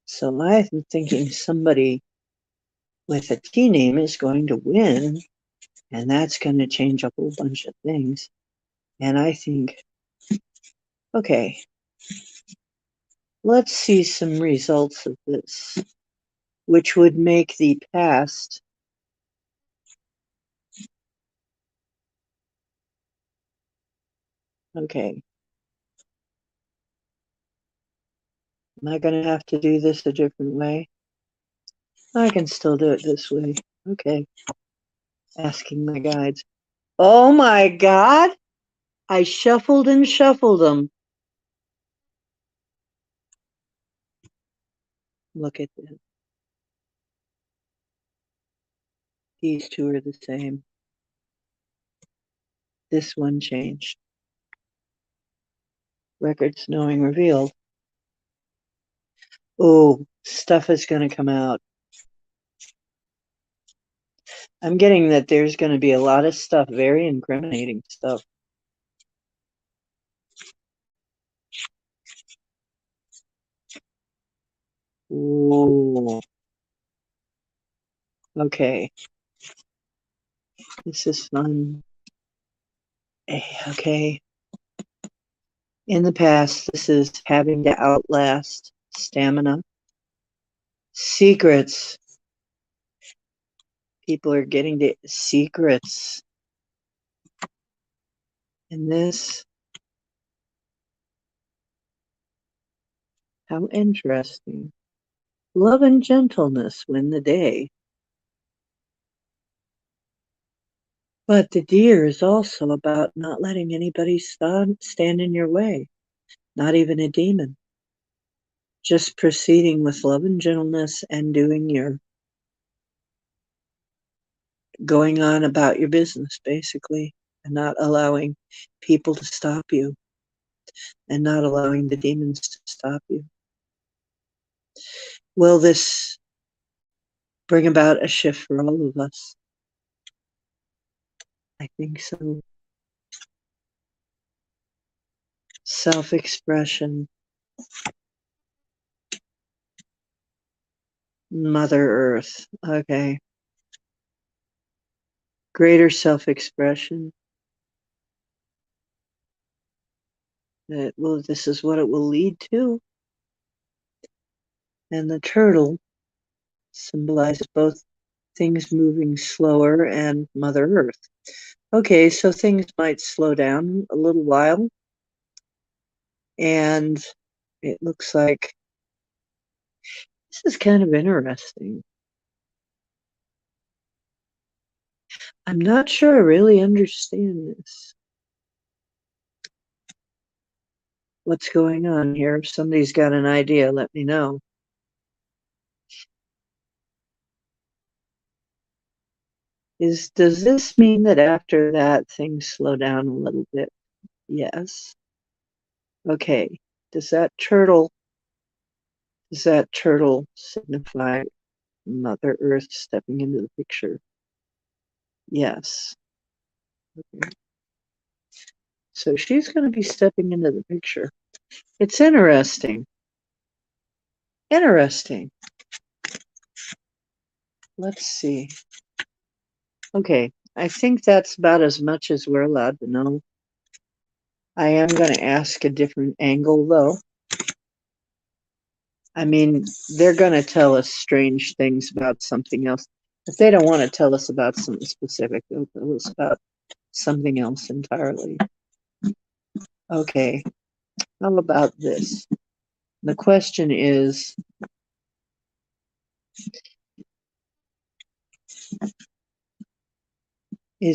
So I'm thinking somebody with a T name is going to win, and that's going to change a whole bunch of things. And I think, okay, let's see some results of this, which would make the past okay. Am I going to have to do this a different way? I can still do it this way. Okay. Asking my guides. Oh my God. I shuffled and shuffled them. Look at this. These two are the same. This one changed. Records knowing revealed. Oh, stuff is going to come out. I'm getting that there's going to be a lot of stuff, very incriminating stuff. Whoa. Okay. This is fun. Okay. In the past, this is having to outlast stamina. Secrets. People are getting to secrets. And this, how interesting. Love and gentleness win the day. But the deer is also about not letting anybody stand in your way, not even a demon. Just proceeding with love and gentleness and doing your, going on about your business, basically, and not allowing people to stop you and not allowing the demons to stop you. Will this bring about a shift for all of us? I think so. Self-expression. Mother Earth. Okay. Greater self-expression. This is what it will lead to. And the turtle symbolizes both things moving slower and Mother Earth. Okay, so things might slow down a little while. And it looks like this is kind of interesting. I'm not sure I really understand this. What's going on here? If somebody's got an idea, let me know. Does this mean that after that things slow down a little bit? Yes. Okay. Does that turtle signify Mother Earth stepping into the picture. Yes. Okay. So she's going to be stepping into the picture. It's interesting. Interesting. Let's see. Okay, I think that's about as much as we're allowed to know. I am going to ask a different angle, though. I mean, they're going to tell us strange things about something else. If they don't want to tell us about something specific, they'll tell us about something else entirely. Okay, how about this? The question is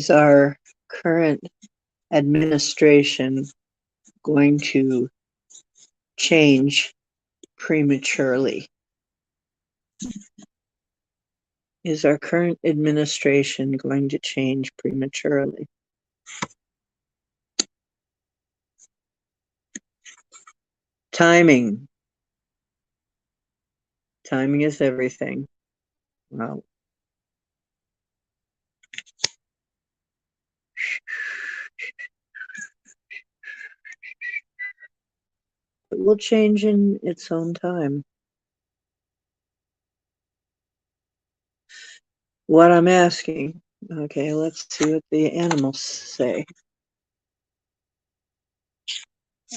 our current administration going to change prematurely? Is our current administration going to change prematurely? Timing. Timing is everything. Wow. It will change in its own time. What I'm asking, okay, let's see what the animals say.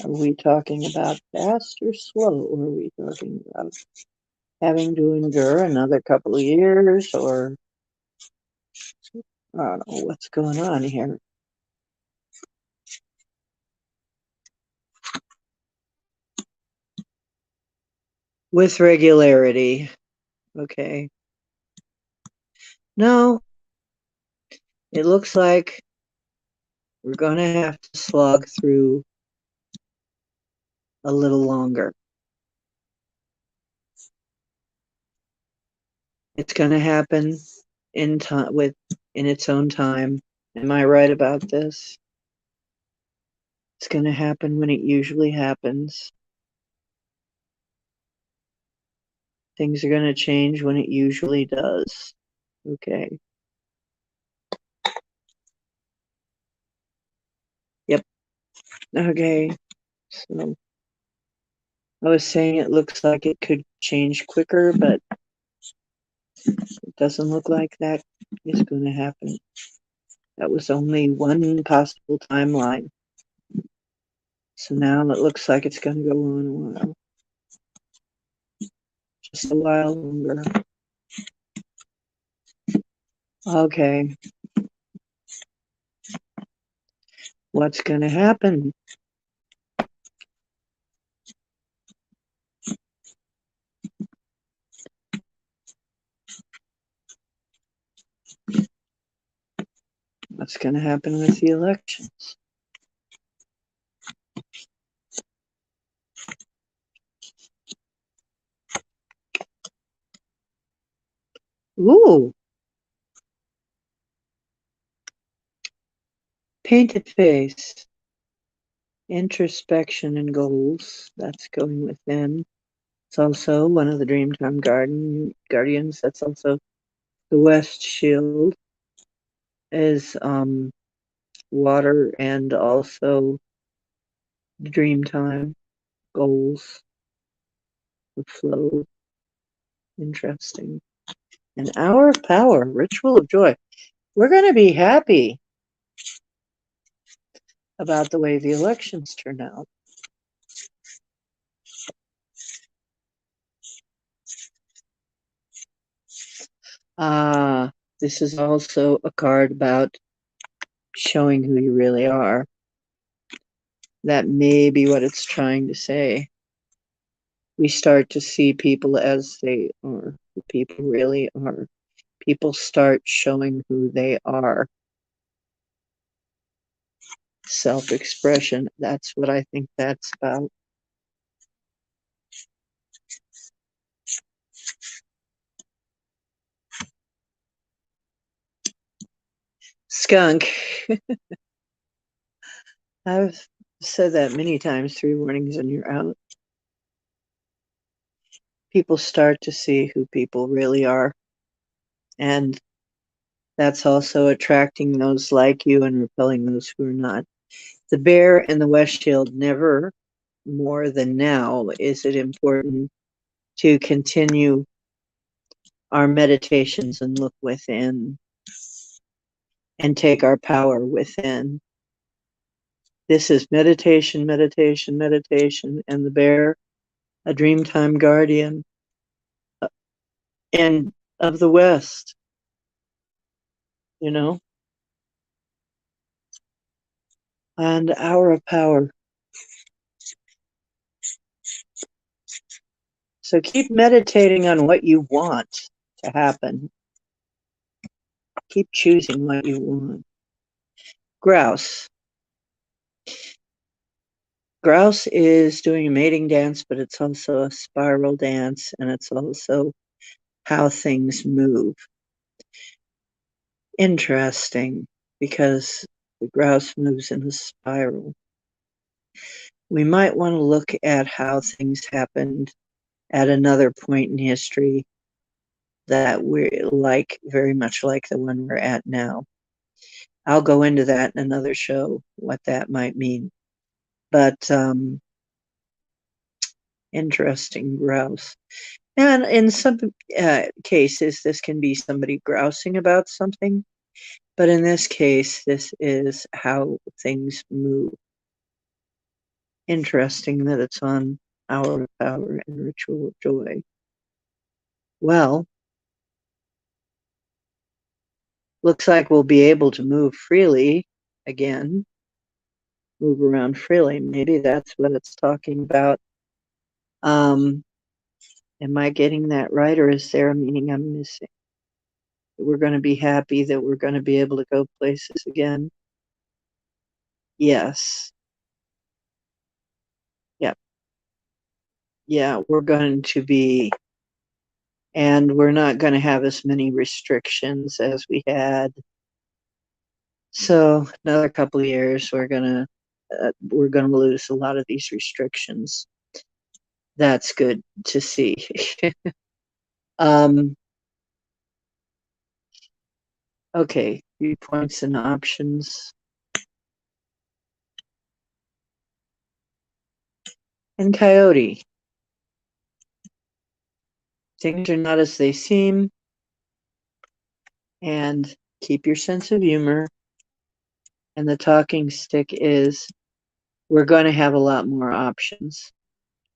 Are we talking about fast or slow? Or are we talking about having to endure another couple of years? Or I don't know what's going on here. With regularity. Okay. No, it looks like we're going to have to slog through a little longer. It's going to happen in time in its own time. Am I right about this? It's going to happen when it usually happens. Things are going to change when it usually does. Okay. Yep. Okay. So I was saying it looks like it could change quicker, but it doesn't look like that is going to happen. That was only one possible timeline. So now it looks like it's going to go on a while. Just a while longer. Okay. What's going to happen? What's going to happen with the elections? Ooh. Painted face. Introspection and goals. That's going within. It's also one of the Dreamtime Guardians. That's also the West Shield is water and also the Dreamtime goals. The flow. Interesting. An hour of power. Ritual of joy. We're going to be happy about the way the elections turn out. This is also a card about showing who you really are. That may be what it's trying to say. We start to see people as they are, who people really are. People start showing who they are. Self-expression, that's what I think that's about. Skunk. I've said that many times, 3 warnings and you're out. People start to see who people really are. And that's also attracting those like you and repelling those who are not. The bear and the West Shield, never more than now is it important to continue our meditations and look within and take our power within. This is meditation, meditation, meditation, and the bear, a dreamtime guardian and of the West, you know, and hour of power. So keep meditating on what you want to happen. Keep choosing what you want. Grouse. Grouse is doing a mating dance, but it's also a spiral dance, and it's also how things move. Interesting, because the grouse moves in a spiral. We might want to look at how things happened at another point in history that we're like, very much like the one we're at now. I'll go into that in another show, what that might mean. But interesting, grouse. And in some cases, this can be somebody grousing about something. But in this case, this is how things move. Interesting that it's on Hour of Power and Ritual of Joy. Well, looks like we'll be able to move freely again. Move around freely. Maybe that's what it's talking about. Am I getting that right, or is there a meaning I'm missing? We're going to be happy that we're going to be able to go places again. Yes. Yep. Yeah, we're going to be, and we're not going to have as many restrictions as we had. So another couple of years, we're gonna lose a lot of these restrictions. That's good to see. Okay, viewpoints and options. And Coyote. Things are not as they seem. And keep your sense of humor. And the talking stick is, we're going to have a lot more options.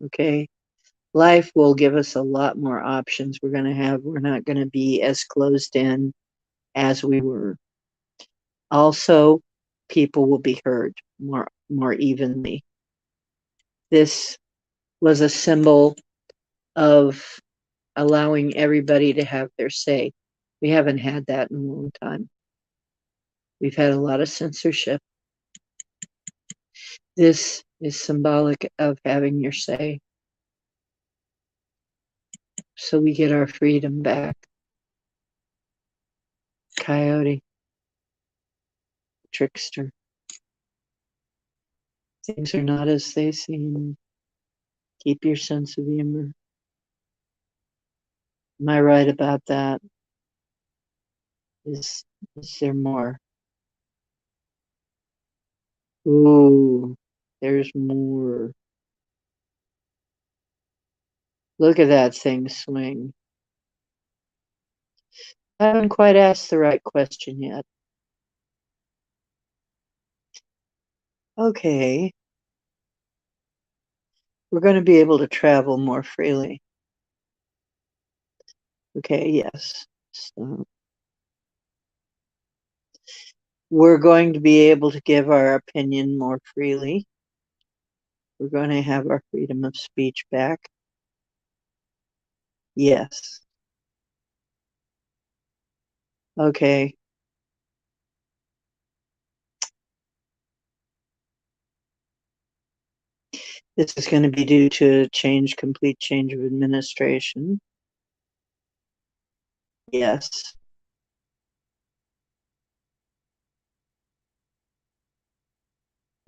Okay? Life will give us a lot more options. We're not going to be as closed in as we were. Also, people will be heard more evenly. This was a symbol of allowing everybody to have their say. We haven't had that in a long time. We've had a lot of censorship. This is symbolic of having your say. So we get our freedom back. Coyote. Trickster. Things are not as they seem. Keep your sense of humor. Am I right about that? Is there more? Ooh, there's more. Look at that thing swing. I haven't quite asked the right question yet. Okay. We're going to be able to travel more freely. Okay, yes. So we're going to be able to give our opinion more freely. We're going to have our freedom of speech back. Yes. Okay. This is going to be due to complete change of administration. Yes.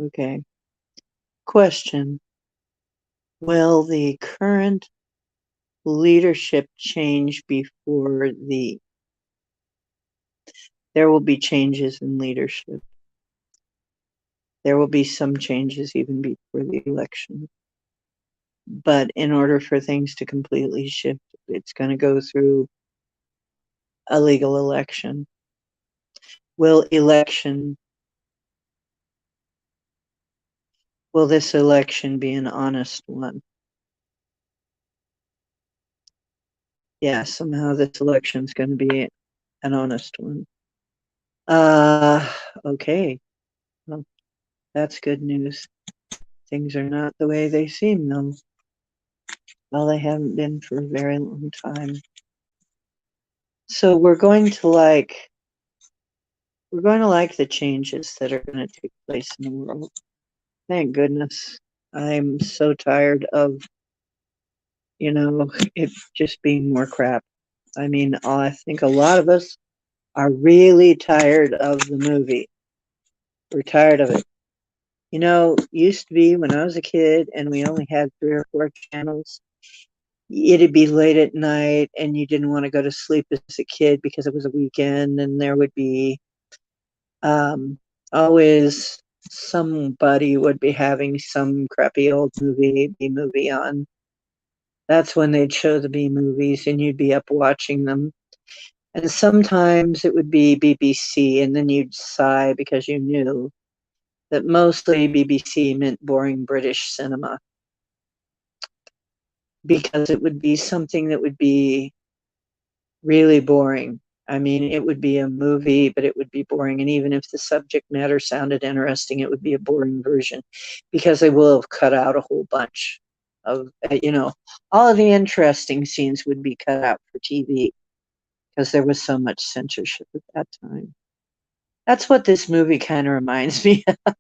Okay. Question. Will the current leadership change before the There will be changes in leadership. There will be some changes even before the election. But in order for things to completely shift, it's going to go through a legal election. Will this election be an honest one? Yeah, somehow this election's going to be an honest one. Okay. Well, that's good news. Things are not the way they seem, though. Well, they haven't been for a very long time. So we're going to like the changes that are going to take place in the world. Thank goodness. I'm so tired of, it just being more crap. I mean, I think a lot of us are really tired of the movie. We're tired of it. Used to be when I was a kid and we only had 3 or 4 channels, it'd be late at night and you didn't want to go to sleep as a kid because it was a weekend, and there would be always somebody would be having some crappy old B-movie on. That's when they'd show the B-movies and you'd be up watching them. And sometimes it would be BBC, and then you'd sigh because you knew that mostly BBC meant boring British cinema, because it would be something that would be really boring. I mean, it would be a movie, but it would be boring. And even if the subject matter sounded interesting, it would be a boring version, because they will have cut out a whole bunch of, all of the interesting scenes would be cut out for TV because there was so much censorship at that time. That's what this movie kind of reminds me of,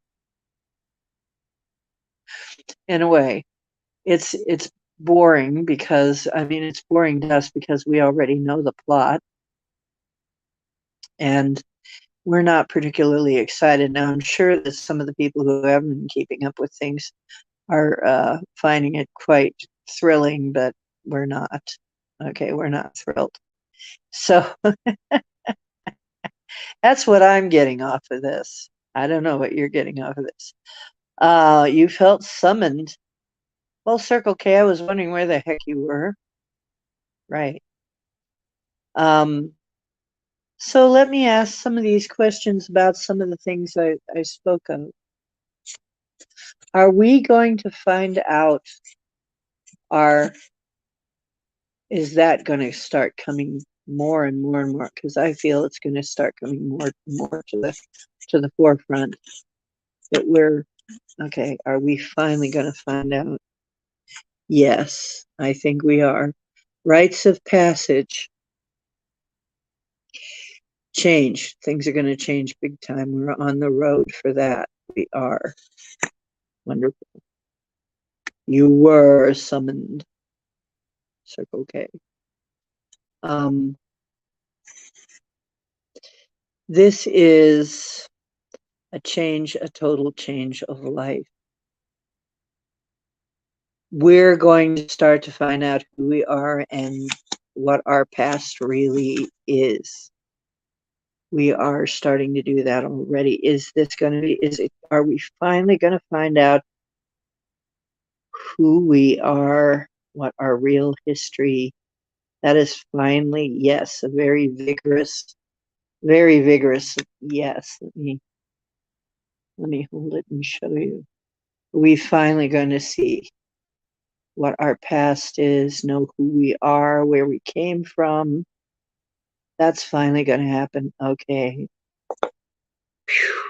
in a way. It's boring because, it's boring to us because we already know the plot. And we're not particularly excited. Now, I'm sure that some of the people who haven't been keeping up with things are finding it quite thrilling, but we're not. Okay, we're not thrilled. So that's what I'm getting off of this. I don't know what you're getting off of this. You felt summoned. Well, Circle K, I was wondering where the heck you were. Right. So let me ask some of these questions about some of the things I spoke of. Are we going to find out, is that going to start coming more and more and more? Because I feel it's going to start coming more and more to the forefront. That we're okay. Are we finally going to find out? Yes, I think we are. Rites of passage. Change. Things are going to change big time. We're on the road for that. We are. Wonderful. You were summoned. Circle K. This is a total change of life. We're going to start to find out who we are and what our past really is. We are starting to do that already. Are we finally going to find out who we are, what our real history? That is finally, yes, a very vigorous yes. Let me hold it and show you. Are we finally going to see what our past is, know who we are, where we came from? That's finally going to happen. Okay. Whew.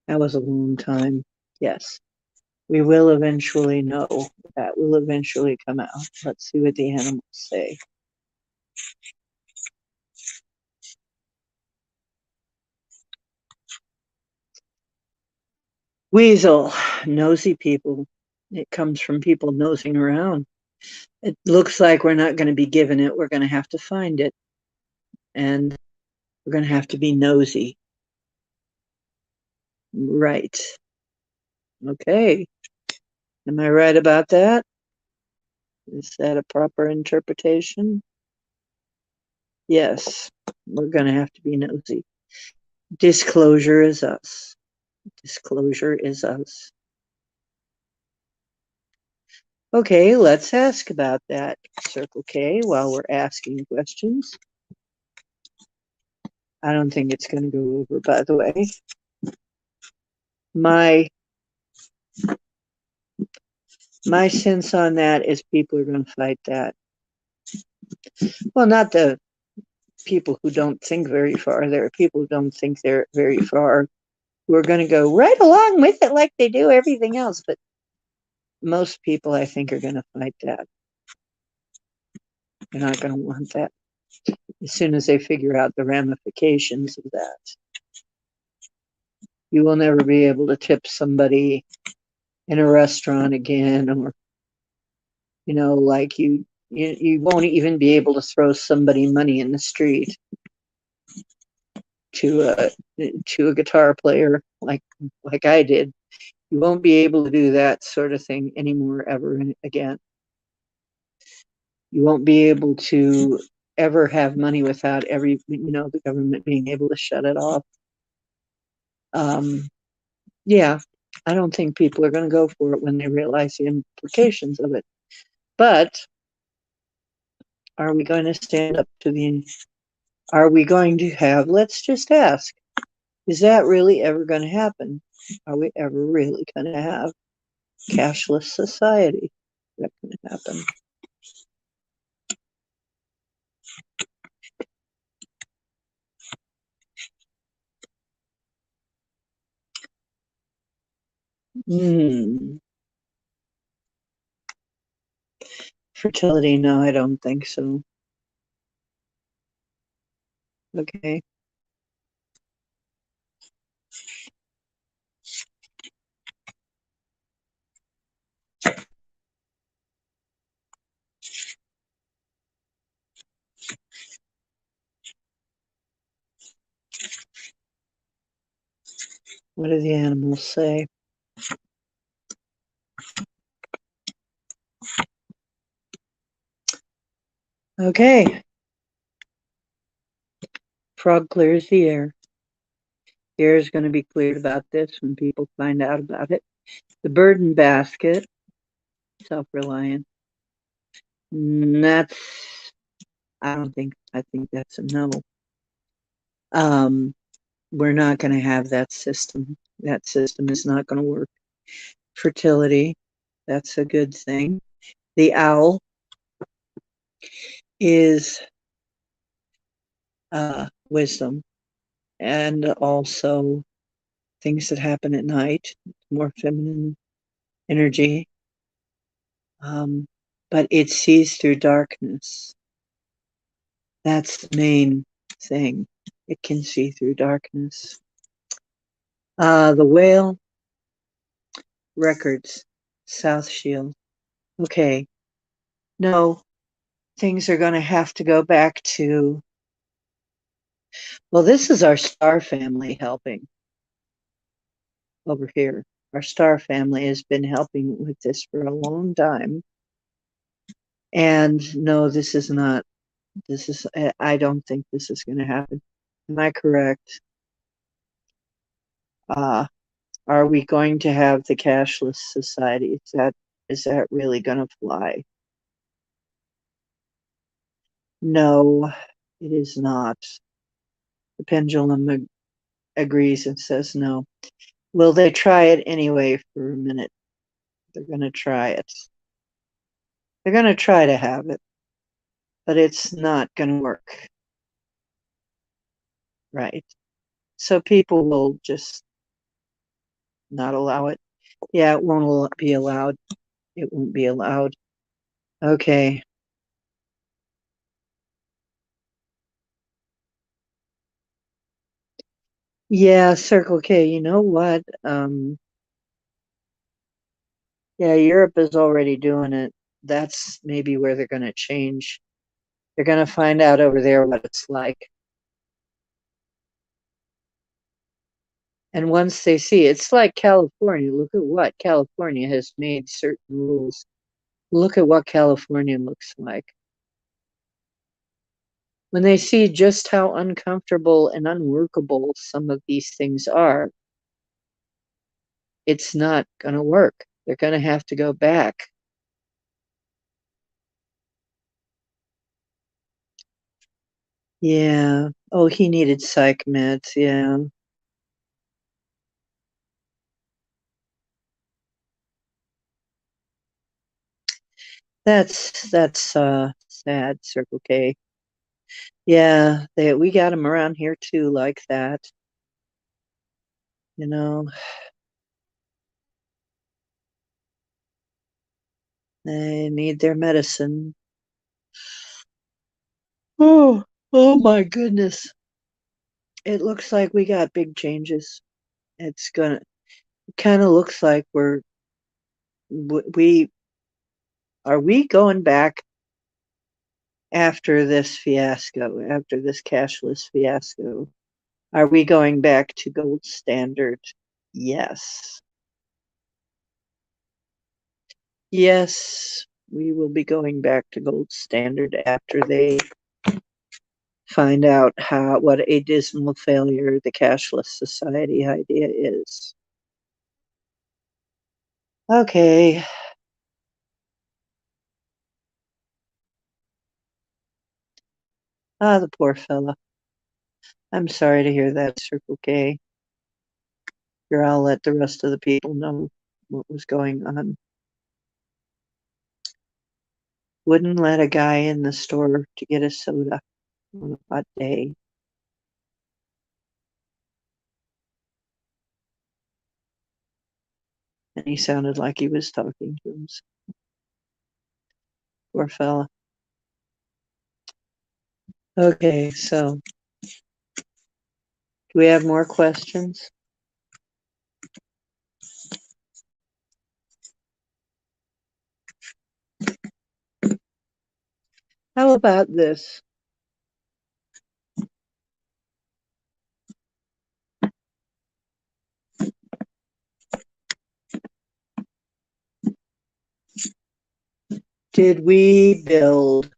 That was a long time. Yes. We will eventually know. That will eventually come out. Let's see what the animals say. Weasel, nosy people. It comes from people nosing around. It looks like we're not going to be given it. We're going to have to find it. And we're going to have to be nosy. Right. Okay. Am I right about that? Is that a proper interpretation? Yes, we're going to have to be nosy. Disclosure is us. Disclosure is us. Okay, let's ask about that, Circle K, while we're asking questions. I don't think it's going to go over, by the way. My sense on that is people are going to fight that. Well, not the people who don't think very far. There are people who don't think they're very far who are going to go right along with it like they do everything else. But most people, I think, are going to fight that. They're not going to want that as soon as they figure out the ramifications of that. You will never be able to tip somebody in a restaurant again, or like you won't even be able to throw somebody money in the street to a guitar player like I did. You won't be able to do that sort of thing anymore ever again. You won't be able to ever have money without the government being able to shut it off. Yeah, I don't think people are going to go for it when they realize the implications of it. But are we going to stand up to are we going to have, let's just ask, is that really ever going to happen? Are we ever really going to have cashless society? Is that going to happen? Fertility, no, I don't think so. Okay. What do the animals say? Okay. Frog clears the air. The air is going to be cleared about this when people find out about it. The burden basket, self-reliant. That's, I think that's a no. We're not going to have that system. That system is not going to work. Fertility, that's a good thing. The owl is wisdom, and also things that happen at night, more feminine energy. But it sees through darkness. That's the main thing. It can see through darkness. The whale, records, South Shield. Okay. No, things are going to have to go back to, well, this is our star family helping over here. Our star family has been helping with this for a long time. And no, this is not, I don't think this is going to happen. Am I correct? Are we going to have the cashless society? Is that really going to fly? No, it is not. The pendulum agrees and says no. Will they try it anyway for a minute? They're going to try it. They're going to try to have it, but it's not going to work. Right. So people will just not allow it. Yeah, it won't be allowed. It won't be allowed. Okay. Yeah, Circle K, you know what? Yeah, Europe is already doing it. That's maybe where they're going to change. They're going to find out over there what it's like. And once they see, it's like California. Look at what California has made certain rules. Look at what California looks like. When they see just how uncomfortable and unworkable some of these things are, it's not going to work. They're going to have to go back. Yeah. Oh, he needed psych meds. Yeah. That's sad, Circle K. Yeah, we got them around here too, like that. You know, they need their medicine. Oh my goodness. It looks like we got big changes. It's gonna kind of looks like we are we going back after this fiasco, after this cashless fiasco. Are we going back to gold standard? Yes. Yes, we will be going back to gold standard after they find out what a dismal failure the cashless society idea is. Okay. Ah, the poor fella. I'm sorry to hear that, Circle K. Here, I'll let the rest of the people know what was going on. Wouldn't let a guy in the store to get a soda on a hot day. And he sounded like he was talking to himself. Poor fella. Okay, so do we have more questions? How about this? Did we build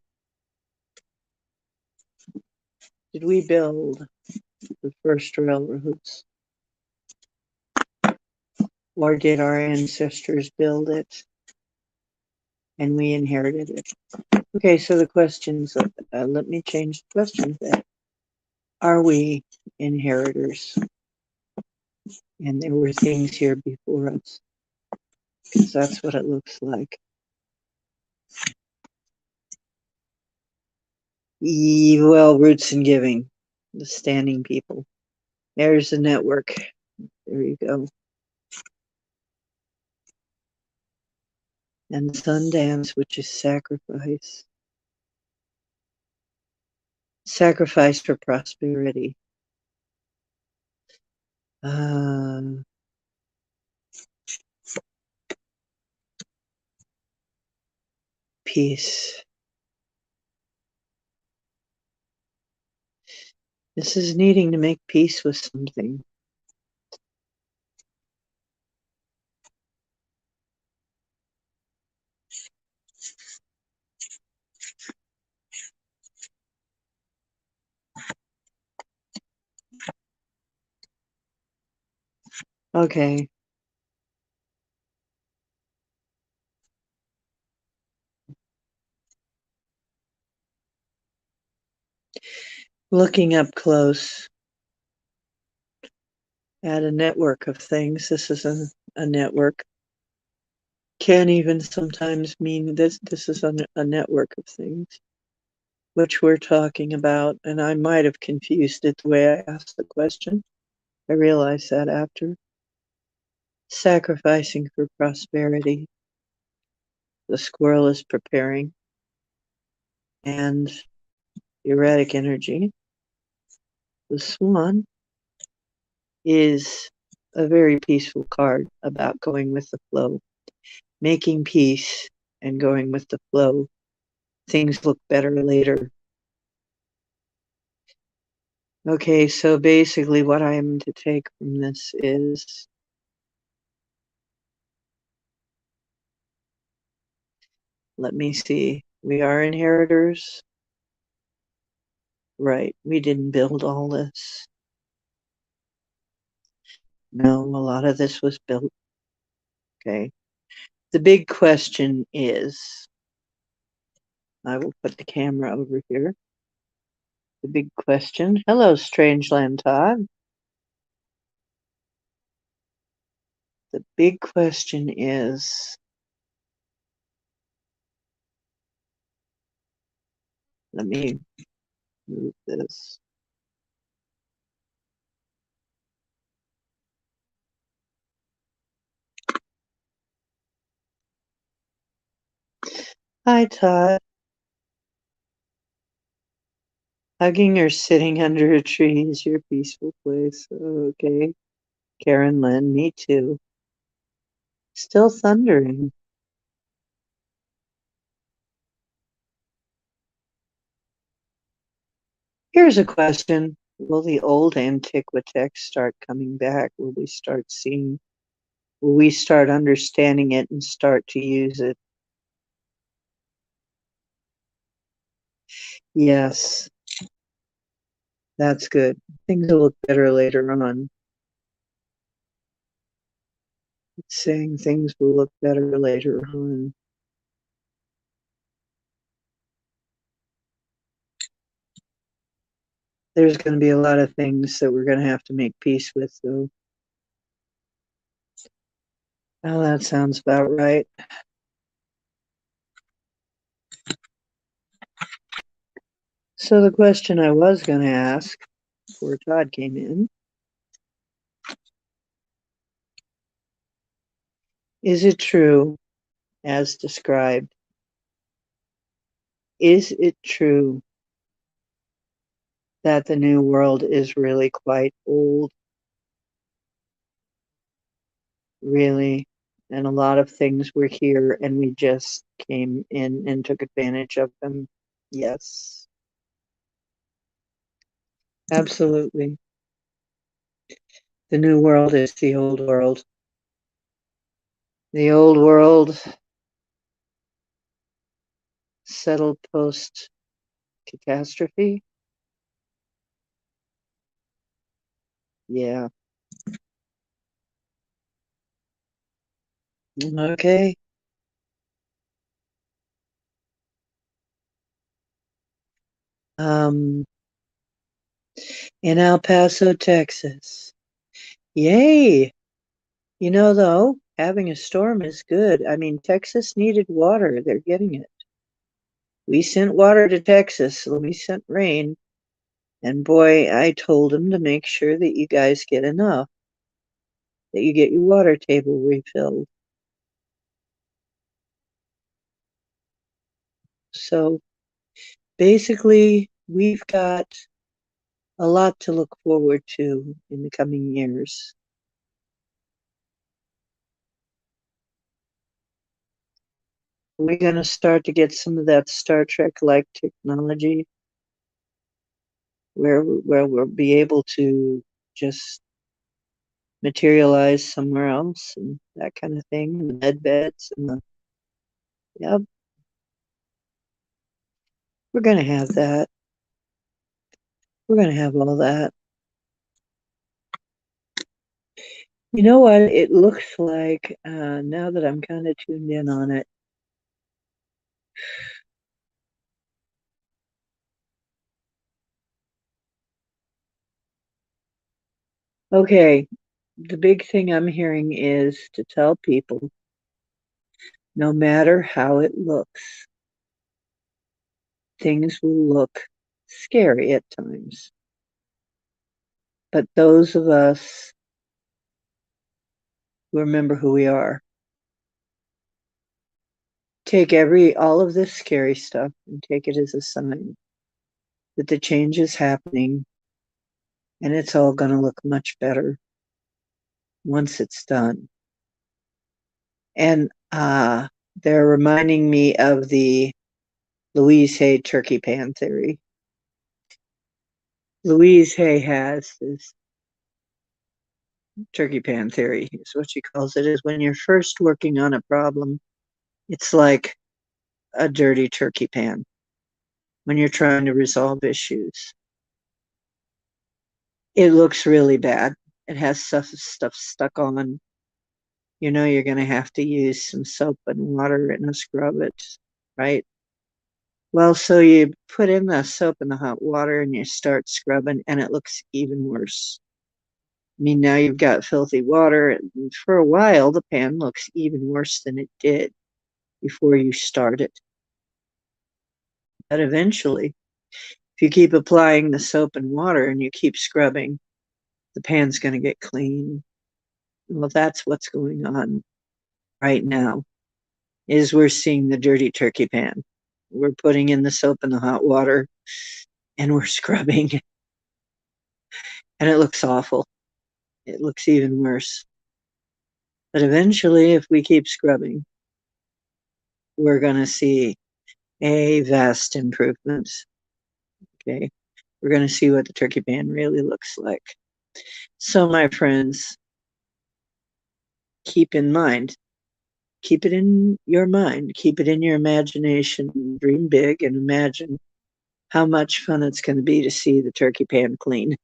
the first railroads? Or did our ancestors build it and we inherited it? Okay, so the questions, let me change the question a bit. Are we inheritors? And there were things here before us, because that's what it looks like. Well, roots and giving, the standing people. There's the network. There you go. And Sundance, which is sacrifice. Sacrifice for prosperity. Peace. This is needing to make peace with something. Okay. Looking up close at a network of things. This is a network. Can even sometimes mean this is a network of things which we're talking about, and I might have confused it the way I asked the question. I realized that after. Sacrificing for prosperity. The squirrel is preparing. And erratic energy. The swan is a very peaceful card about going with the flow, making peace and going with the flow. Things look better later. Okay, so basically what I am to take from this is let me see. We are inheritors. Right. We didn't build all this. No, a lot of this was built. Okay. The big question is, I will put the camera over here. The big question. Hello, Strangeland Todd. The big question is, let me move this. Hi, Todd. Hugging or sitting under a tree is your peaceful place. Okay. Karen Lynn, me too. Still thundering. Here's a question. Will the old Antiquitech start coming back? Will we start understanding it and start to use it? Yes, that's good. Things will look better later on. It's saying things will look better later on. There's going to be a lot of things that we're going to have to make peace with, though. Well, that sounds about right. So the question I was going to ask before Todd came in, is it true, as described, is it true that the New World is really quite old? Really? And a lot of things were here and we just came in and took advantage of them? Yes, absolutely. The New World is the Old World. The Old World settled post catastrophe. Yeah. Okay. Um, in El Paso, Texas. Yay. You know, though, having a storm is good. I mean, Texas needed water. They're getting it. We sent water to Texas, so we sent rain. And boy, I told them to make sure that you guys get enough, that you get your water table refilled. So basically, we've got a lot to look forward to in the coming years. We're going to start to get some of that Star Trek-like technology where we'll be able to just materialize somewhere else and that kind of thing. The med beds and the, yep, we're going to have that. We're going to have all that. You know what? It looks like, now that I'm kind of tuned in on it, okay, the big thing I'm hearing is to tell people no matter how it looks, things will look scary at times. But those of us who remember who we are take all of this scary stuff and take it as a sign that the change is happening and it's all going to look much better once it's done. And they're reminding me of the Louise Hay turkey pan theory. Louise Hay has this turkey pan theory, is what she calls it, is when you're first working on a problem, it's like a dirty turkey pan when you're trying to resolve issues. It looks really bad. It has stuff stuck on. You know you're going to have to use some soap and water and scrub it, right? Well, so you put in the soap and the hot water and you start scrubbing, and it looks even worse. I mean, now you've got filthy water, and for a while, the pan looks even worse than it did before you started. But eventually, if you keep applying the soap and water and you keep scrubbing, the pan's going to get clean. Well, that's what's going on right now, is we're seeing the dirty turkey pan. We're putting in the soap and the hot water, and we're scrubbing, and it looks awful. It looks even worse. But eventually, if we keep scrubbing, we're going to see a vast improvement. Okay. We're going to see what the turkey pan really looks like. So, my friends, keep in mind, keep it in your mind, keep it in your imagination, dream big, and imagine how much fun it's going to be to see the turkey pan clean.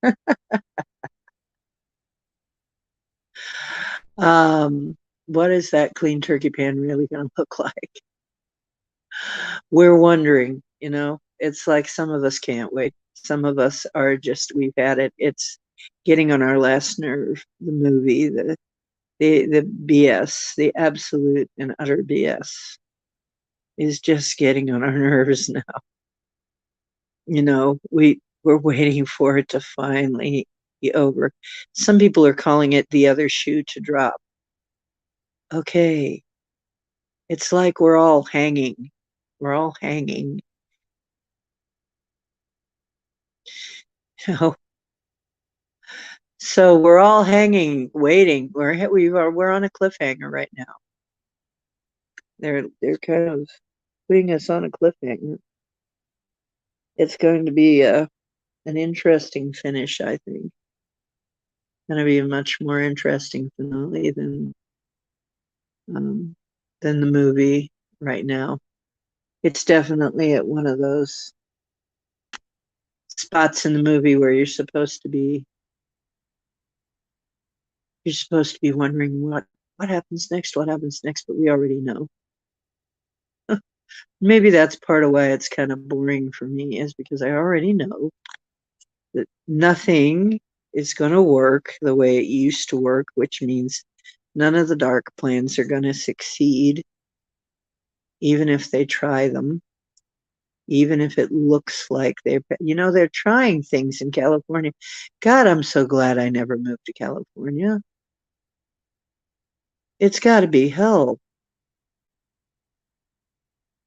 What is that clean turkey pan really going to look like? We're wondering, it's like some of us can't wait. Some of us are just, we've had it. It's getting on our last nerve. The movie, the BS, the absolute and utter BS is just getting on our nerves now. We're waiting for it to finally be over. Some people are calling it the other shoe to drop. Okay. It's like we're all hanging. We're all hanging. So we're all hanging, waiting. We're on a cliffhanger right now. They're kind of putting us on a cliffhanger. It's going to be an interesting finish, I think. Going to be a much more interesting finale than the movie right now. It's definitely at one of those spots in the movie where you're supposed to be wondering what happens next, but we already know. Maybe that's part of why it's kind of boring for me, is because I already know that nothing is going to work the way it used to work, which means none of the dark plans are going to succeed, even if they try them, even if it looks like they're trying things in California. God, I'm so glad I never moved to California. It's got to be hell.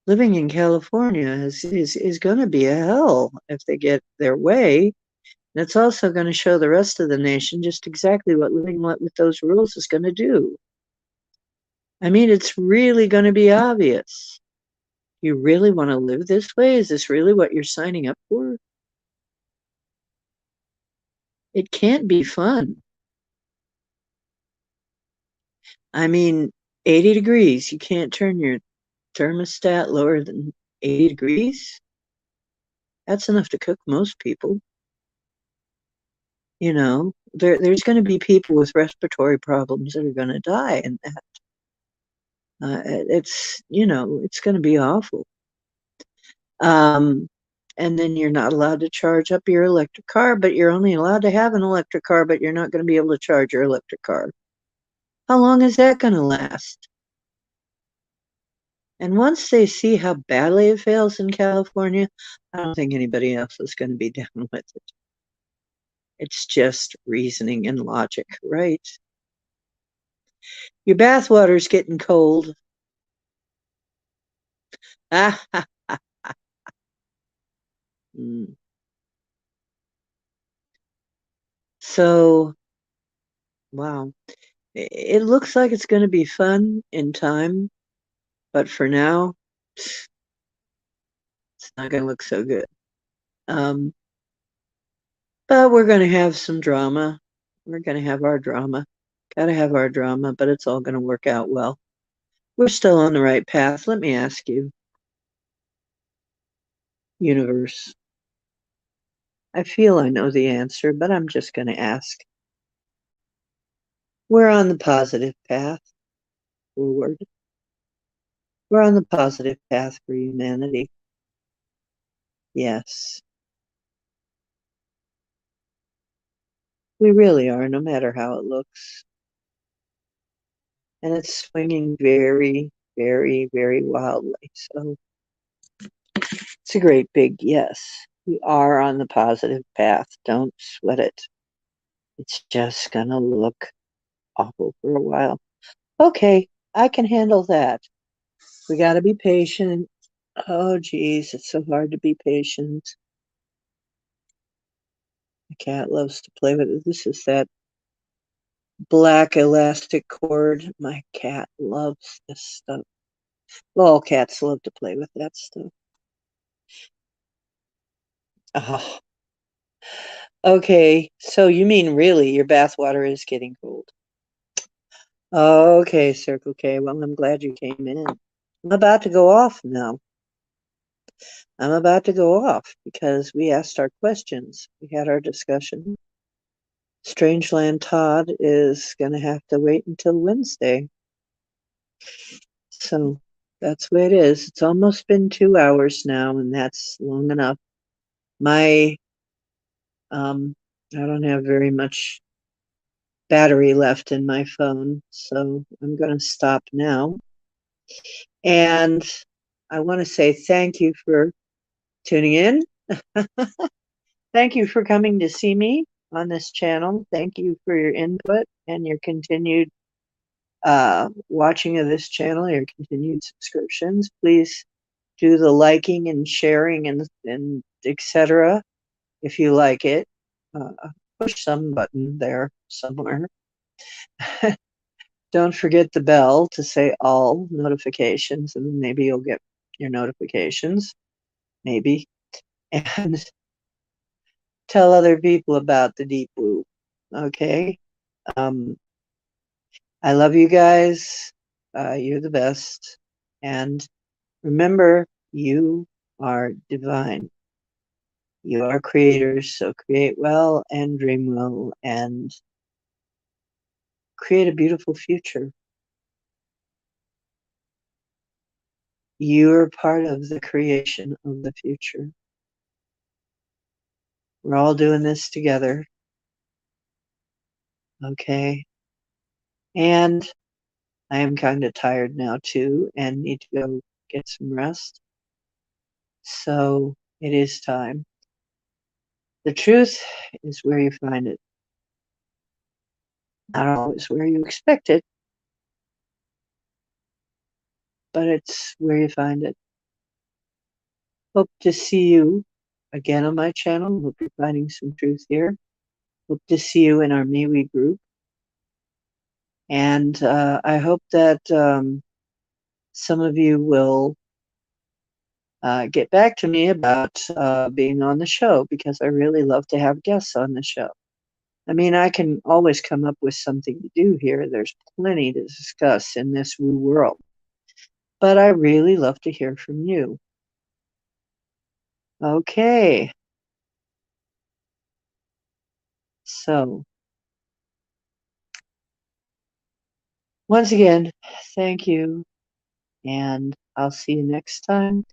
Living in California is going to be a hell if they get their way. And it's also going to show the rest of the nation just exactly what living with those rules is going to do. I mean, it's really going to be obvious. You really want to live this way? Is this really what you're signing up for? It can't be fun. I mean, 80 degrees. You can't turn your thermostat lower than 80 degrees. That's enough to cook most people. There's going to be people with respiratory problems that are going to die in that. It's going to be awful. And then you're not allowed to charge up your electric car, but you're only allowed to have an electric car, but you're not going to be able to charge your electric car. How long is that going to last? And once they see how badly it fails in California, I don't think anybody else is going to be down with it. It's just reasoning and logic, right? Your bathwater's getting cold. So, wow. It looks like it's going to be fun in time, but for now, it's not going to look so good. But we're going to have some drama. We're going to have our drama. Got to have our drama, but it's all going to work out well. We're still on the right path. Let me ask you, universe, I feel I know the answer, but I'm just going to ask. We're on the positive path forward. We're on the positive path for humanity. Yes. We really are, no matter how it looks. And it's swinging very, very, very wildly. So it's a great big yes. We are on the positive path. Don't sweat it. It's just going to look awful for a while. Okay, I can handle that. We got to be patient. Oh, geez, it's so hard to be patient. The cat loves to play with it. This is that black elastic cord. My cat loves this stuff. Well, all cats love to play with that stuff. Oh, okay. So you mean really your bath water is getting cold? Okay, Circle K. Well, I'm glad you came in. I'm about to go off now. I'm about to go off because we asked our questions. We had our discussion. Strangeland Todd is going to have to wait until Wednesday. So that's the way it is. It's almost been 2 hours now, and that's long enough. My, I don't have very much battery left in my phone, so I'm going to stop now. And I want to say thank you for tuning in. Thank you for coming to see me on this channel. Thank you for your input and your continued watching of this channel, your continued subscriptions. Please do the liking and sharing and etc. if you like it. Push some button there somewhere. Don't forget the bell to say all notifications, and maybe you'll get your notifications. Maybe. And tell other people about the Deep Woo. Okay? I love you guys. You're the best. And remember, you are divine. You are creators, so create well and dream well and create a beautiful future. You're part of the creation of the future. We're all doing this together. Okay. And I am kind of tired now too and need to go get some rest. So it is time. The truth is where you find it. Not always where you expect it, but it's where you find it. Hope to see you again on my channel. Hope you're finding some truth here. Hope to see you in our MeWe group. And I hope that some of you will get back to me about being on the show, because I really love to have guests on the show. I mean, I can always come up with something to do here. There's plenty to discuss in this woo world. But I really love to hear from you. Okay. So, once again, thank you. And I'll see you next time,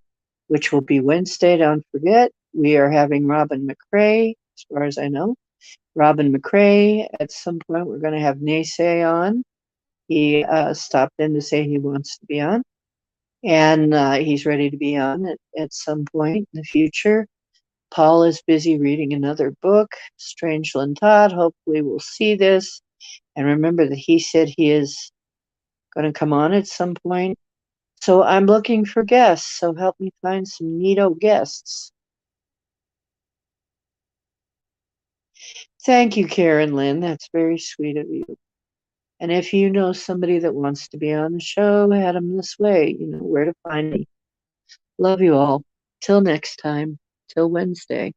which will be Wednesday. Don't forget, we are having Robin McCrae, as far as I know. Robin McCrae, at some point, we're going to have Naysay on. He stopped in to say he wants to be on. And he's ready to be on at some point in the future. Paul is busy reading another book, Strangeland Todd. Hopefully we'll see this. And remember that he said he is going to come on at some point. So I'm looking for guests. So help me find some neato guests. Thank you, Karen Lynn. That's very sweet of you. And if you know somebody that wants to be on the show, head them this way. You know where to find me. Love you all. Till next time. Till Wednesday.